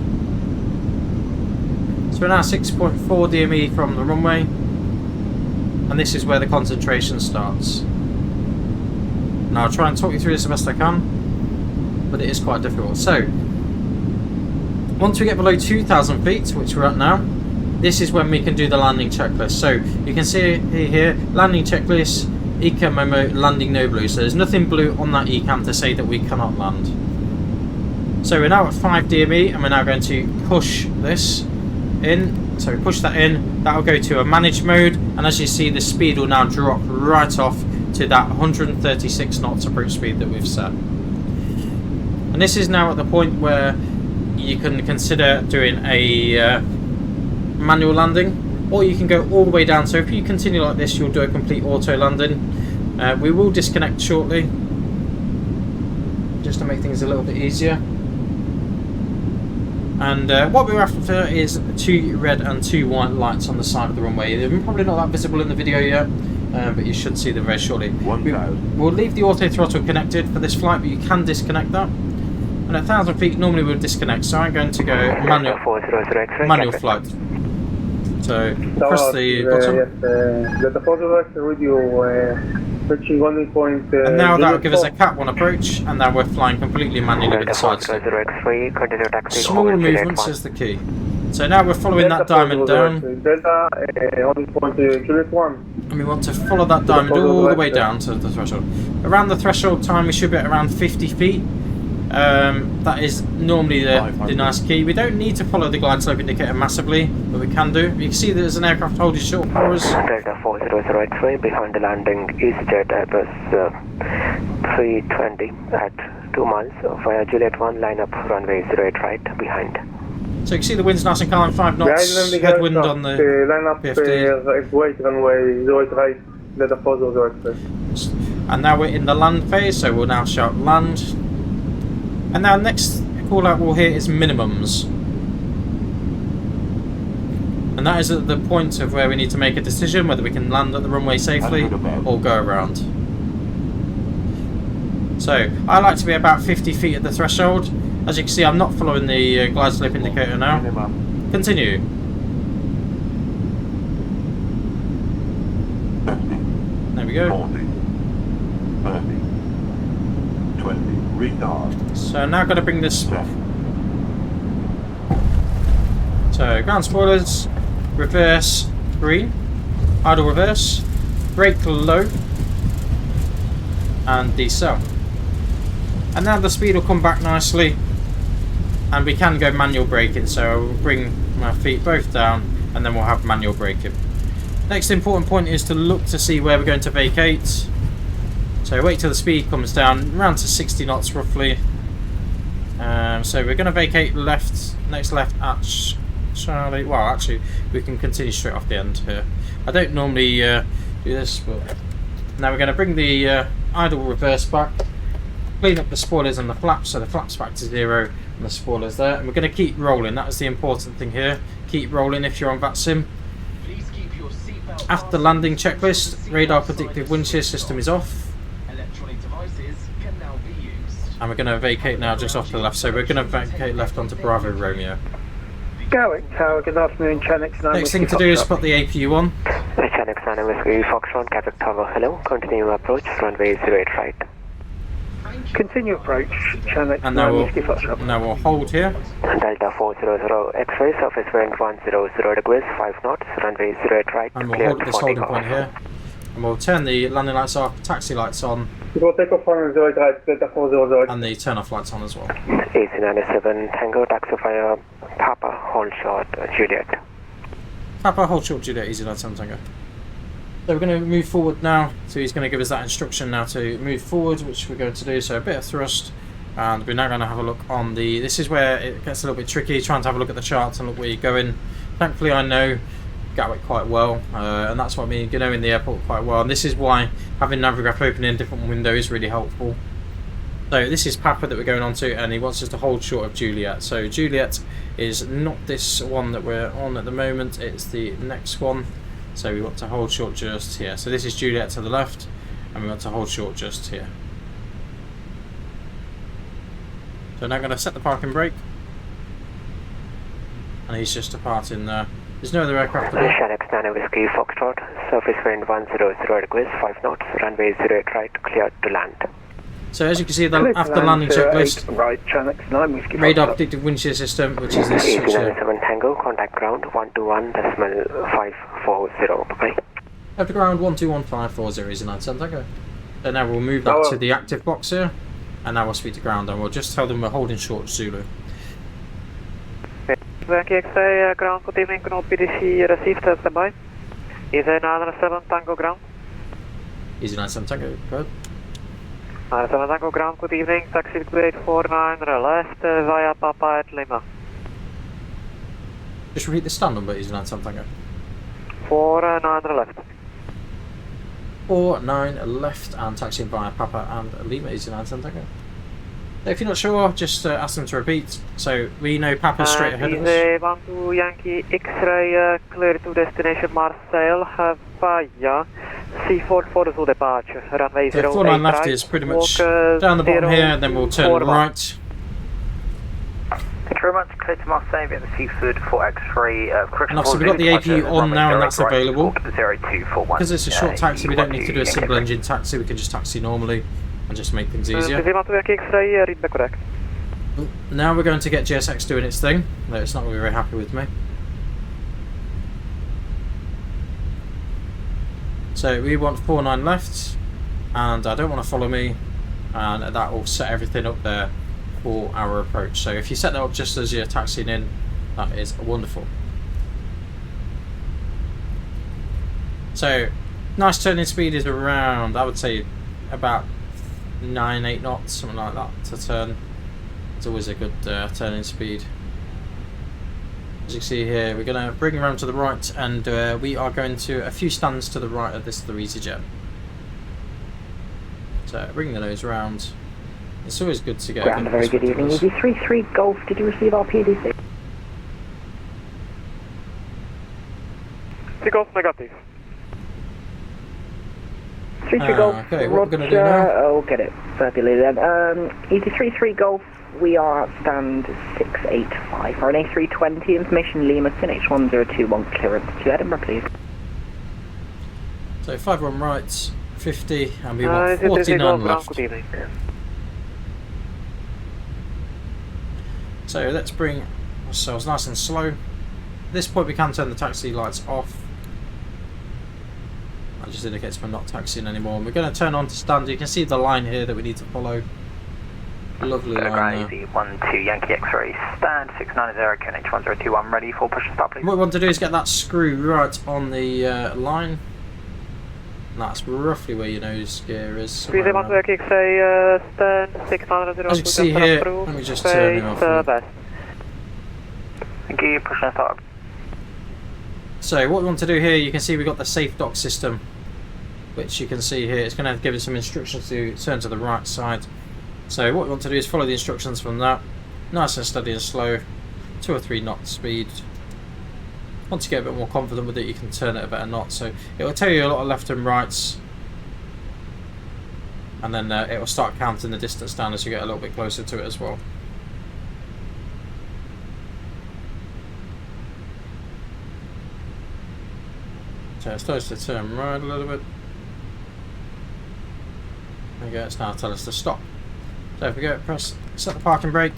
So we're now 6.4 DME from the runway, and this is where the concentration starts. Now I'll try and talk you through this the best I can, but it is quite difficult. So once we get below 2,000 feet, which we're at now, this is when we can do the landing checklist. So you can see here, landing checklist, ECAM memo, landing no blue. So there's nothing blue on that ECAM to say that we cannot land. So we're now at 5 DME, and we're now going to push this in. So we push that in, that will go to a managed mode, and as you see, the speed will now drop right off to that 136 knots approach speed that we've set. And this is now at the point where you can consider doing a manual landing, or you can go all the way down. So if you continue like this, you'll do a complete auto landing. We will disconnect shortly, just to make things a little bit easier. And what we're after is 2 red and 2 white lights on the side of the runway. They're probably not that visible in the video yet, but you should see them very shortly. We'll leave the auto throttle connected for this flight, but you can disconnect that. And at 1,000 feet, normally we'll disconnect. So I'm going to go manual flight. So press the button. And now that will give us a Cat 1 approach, and now we're flying completely manually with the side slope. Small movements is the key. So now we're following that diamond down, and we want to follow that diamond all the way down to the threshold. Around the threshold time, we should be at around 50 feet. That is normally the nice key. We don't need to follow the glide slope indicator massively, but we can do. You can see there's an aircraft holding short for us. Delta 4003 behind the landing, EasyJet Airbus A320 at 2 miles via Juliet 1, line up runway 08 right behind. So you can see the wind's nice and calm, 5 knots, headwind on the PFD. And now we're in the land phase, so we'll now shout land. And now next call out we'll hear is minimums. And that is at the point of where we need to make a decision whether we can land at the runway safely or go around. So I like to be about 50 feet at the threshold. As you can see, I'm not following the glide slope indicator now. Continue. There we go. 40, 30, 20, retard. So now I've got to bring this. So ground spoilers, reverse green, idle reverse, brake low, and decel. And now the speed will come back nicely, and we can go manual braking. So I will bring my feet both down, and then we'll have manual braking. Next important point is to look to see where we're going to vacate. So wait till the speed comes down around to 60 knots roughly. So we're going to vacate left, next left at Charlie. Well, actually, we can continue straight off the end here. I don't normally do this, but now we're going to bring the idle reverse back, clean up the spoilers and the flaps, so the flaps back to 0 and the spoilers there. And we're going to keep rolling. That is the important thing here. Keep rolling if you're on VATSIM. After the landing checklist, radar predictive wind shear system is off. And we're going to vacate now just off to the left, so we're going to vacate left onto Bravo Romeo. Gatwick Tower, good afternoon, Fenix 9. Next thing to do is put the APU on. Fenix 9 Whiskey Foxtrot, Gatwick Tower, hello, continue approach, runway 08 right. Continue approach, Fenix And 9 Whiskey Foxtrot. now we'll hold here. Delta 400 X-ray, surface wind 100 degrees, 5 knots, runway 08 right, And we'll clear hold this holding point here. And we'll turn the landing lights off, taxi lights on, and the turn off lights on as well. AC97 Tango, taxi via Papa, hold short, Juliet. Papa, hold short Juliet, easy lad, Sam Tango. So we're going to move forward now. So he's going to give us that instruction now to move forward, which we're going to do. So a bit of thrust, and we're now going to have a look on the... This is where it gets a little bit tricky, trying to have a look at the charts and look where you're going. Thankfully I know Gatwick quite well, and that's what I mean, in the airport quite well. And this is why having Navigraph open in a different window is really helpful. So this is Papa that we're going on to, and he wants us to hold short of Juliet. So Juliet is not this one that we're on at the moment, it's the next one. So we want to hold short just here. So this is Juliet to the left, and we want to hold short just here. So now I'm going to set the parking brake, and he's just departing there. There's no other aircraft at all. Fenix 9 Whiskey Foxtrot, surface wind 100 degrees, 5 knots, runway 08 right, cleared to land. So as you can see, after landing checklist, Right, Fenix 9 Whiskey radar Foxtrot. predictive wind shear system, which is this switch here. 7 Tango, contact ground 121.540, bye-bye. Over ground 121.540 is a 9 Tango. So now we'll move that to the active box here, and now we'll speed to ground, and we'll just tell them we're holding short Zulu. X-ray ground, good evening, Canal PDC received, standby. Is a 907 Tango ground. Easy 9 Tango, good. 907 Tango ground, good evening, taxi to 849 left via Papa at Lima. Just repeat the stand number, Easy 9 Tango. 49 left. 49 left, and taxiing via Papa and Lima, Easy 9 Tango. If you're not sure, just ask them to repeat. So we know Papa's straight ahead of us. Easy 12 Yankee X-ray clear to destination Marseille via C44 to departure. Runway 08 So 49 left right, is pretty much walk, down the bottom here, and then we'll turn 04 right. Thank you very much. Clear to Marseille via the Seafood for X-ray. And obviously we've got the APU on now, and that's available. 0241. Because it's a short taxi, we don't need to do a single engine taxi, we can just taxi normally and just make things easier. X-ray, read back correct. Now we're going to get GSX doing its thing, though it's not going to be very happy with me. So we want 49 left, and I don't want to follow me, and that will set everything up there for our approach. So if you set that up just as you're taxiing in, that is wonderful. So nice turning speed is around, I would say, about 9-8 knots, something like that to turn. It's always a good turning speed. As you can see here, we're going to bring around to the right, and we are going to a few stands to the right of this other EasyJet. So bring the nose round. It's always good to get Ground, very good evening. ED33 Golf, did you receive our PDC? Golf negative. 33 Golf, okay, what we're going to do Roger. now? Oh, get it verbally then. ED33 Golf, we are at stand 685. For an A320, information Lima, Fenix 1021, clearance to Edinburgh, please. So 51 right, 50, and we want 49 left. Good evening. So let's bring ourselves nice and slow. At this point we can turn the taxi lights off. That just indicates we're not taxiing anymore. And we're going to turn on to stand. You can see the line here that we need to follow. Lovely line there. 12 Yankee X-ray, stand 690, QNH 1021, ready for push and start, please. What we want to do is get that screw right on the line. And that's roughly where your nose gear is. Please, somewhere around. X-ray, stand 690. As you can see here, let me just turn it off. Thank you, push and start. So what we want to do here, you can see we've got the safe dock system, which you can see here. It's going to give us some instructions to turn to the right side. So what we want to do is follow the instructions from that. Nice and steady and slow, 2 or 3 knot speed. Once you get a bit more confident with it, you can turn it a better knot. So it will tell you a lot of left and rights, and then it will start counting the distance down as you get a little bit closer to it as well. So it starts to turn right a little bit. There we go, it's now telling us to stop. So if we go set the parking brake,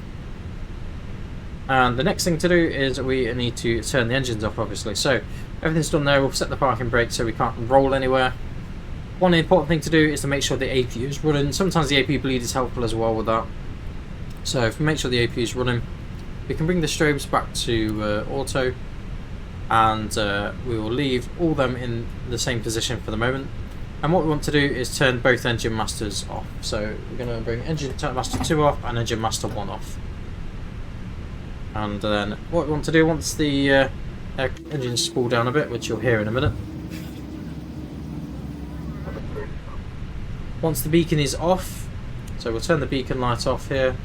and the next thing to do is we need to turn the engines off, obviously. So everything's done there. We'll set the parking brake so we can't roll anywhere. One important thing to do is to make sure the APU is running. Sometimes the APU bleed is helpful as well with that. So if we make sure the APU is running, we can bring the strobes back to auto, and we will leave all them in the same position for the moment. And what we want to do is turn both engine masters off. So we're going to bring engine master 2 off and engine master 1 off. And then what we want to do once the engines spool down a bit, which you'll hear in a minute. Once the beacon is off, so we'll turn the beacon light off here,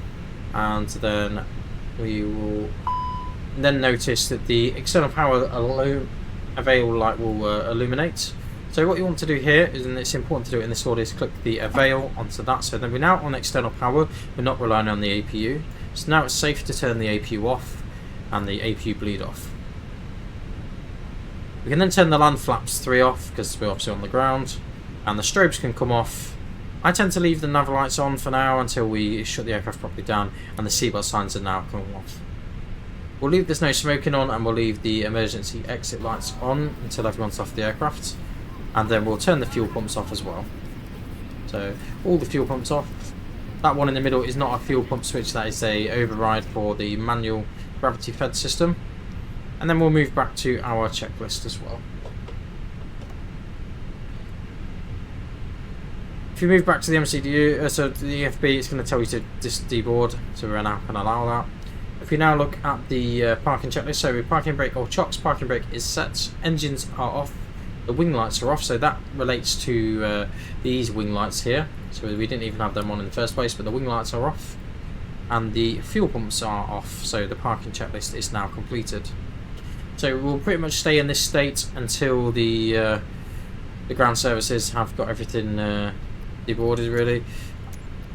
and then we will then notice that the external power avail light will illuminate. So what you want to do here is, and it's important to do it in this order, is click the avail onto that. So then we're now on external power, we're not relying on the APU. So now it's safe to turn the APU off and the APU bleed off. We can then turn the land flaps 3 off because we're obviously on the ground, and the strobes can come off. I tend to leave the nav lights on for now until we shut the aircraft properly down, and the seatbelt signs are now coming off. We'll leave this no smoking on, and we'll leave the emergency exit lights on until everyone's off the aircraft, and then we'll turn the fuel pumps off as well. So all the fuel pumps off. That one in the middle is not a fuel pump switch, that is a override for the manual gravity fed system. And then we'll move back to our checklist as well. If you move back to the MCDU, so the EFB, it's going to tell you to deboard, so we're now going to allow that. If we now look at the parking checklist, so with parking brake or chocks, parking brake is set, engines are off, the wing lights are off, so that relates to these wing lights here. So we didn't even have them on in the first place, but the wing lights are off. And the fuel pumps are off, so the parking checklist is now completed. So we'll pretty much stay in this state until the ground services have got everything deboarded, really.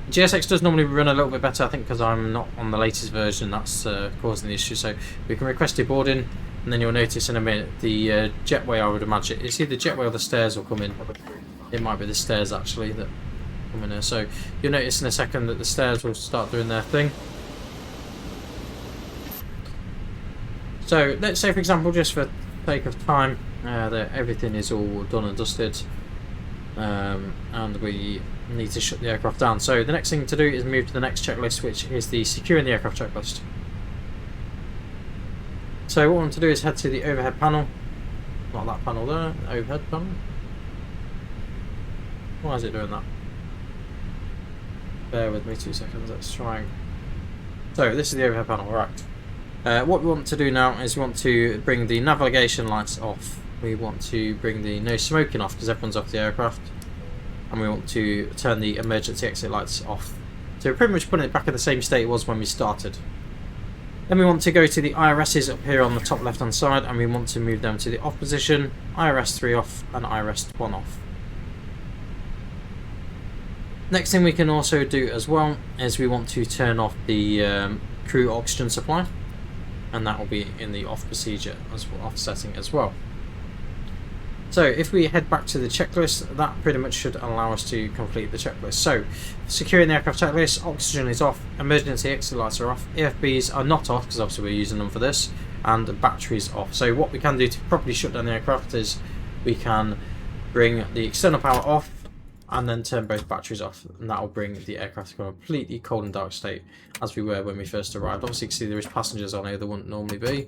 GSX does normally run a little bit better, I think, because I'm not on the latest version. That's causing the issue. So we can request deboarding, and then you'll notice in a minute the jetway, I would imagine. It's either jetway or the stairs will come in. It might be the stairs actually that come in here. So you'll notice in a second that the stairs will start doing their thing. So let's say, for example, just for sake of time, that everything is all done and dusted, and we need to shut the aircraft down. So the next thing to do is move to the next checklist, which is the securing the aircraft checklist. So what we want to do is head to the overhead panel, not that panel there, the overhead panel. Why is it doing that? Bear with me 2 seconds, let's try. So this is the overhead panel, right. What we want to do now is we want to bring the navigation lights off. We want to bring the no smoking off because everyone's off the aircraft. And we want to turn the emergency exit lights off. So we're pretty much putting it back in the same state it was when we started. Then we want to go to the IRSs up here on the top left hand side, and we want to move them to the off position, IRS 3 off and IRS 1 off. Next thing we can also do as well is we want to turn off the crew oxygen supply, and that will be in the off procedure as well, off setting as well. So if we head back to the checklist, that pretty much should allow us to complete the checklist. So securing the aircraft checklist, oxygen is off, emergency exit lights are off, EFBs are not off because obviously we're using them for this, and batteries off. So what we can do to properly shut down the aircraft is we can bring the external power off and then turn both batteries off, and that will bring the aircraft to a completely cold and dark state as we were when we first arrived. Obviously you can see there is passengers on here, there wouldn't normally be.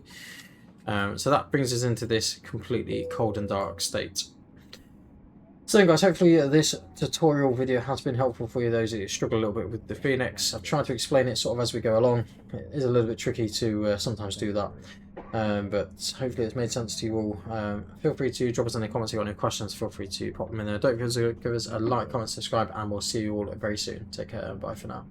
So that brings us into this completely cold and dark state. So guys, hopefully this tutorial video has been helpful for you, those who struggle a little bit with the Fenix. I've tried to explain it sort of as we go along. It is a little bit tricky to sometimes do that, but hopefully it's made sense to you all. Feel free to drop us any comments if you've got any questions, feel free to pop them in there. Don't forget to give us a like, comment, subscribe, and we'll see you all very soon. Take care and bye for now.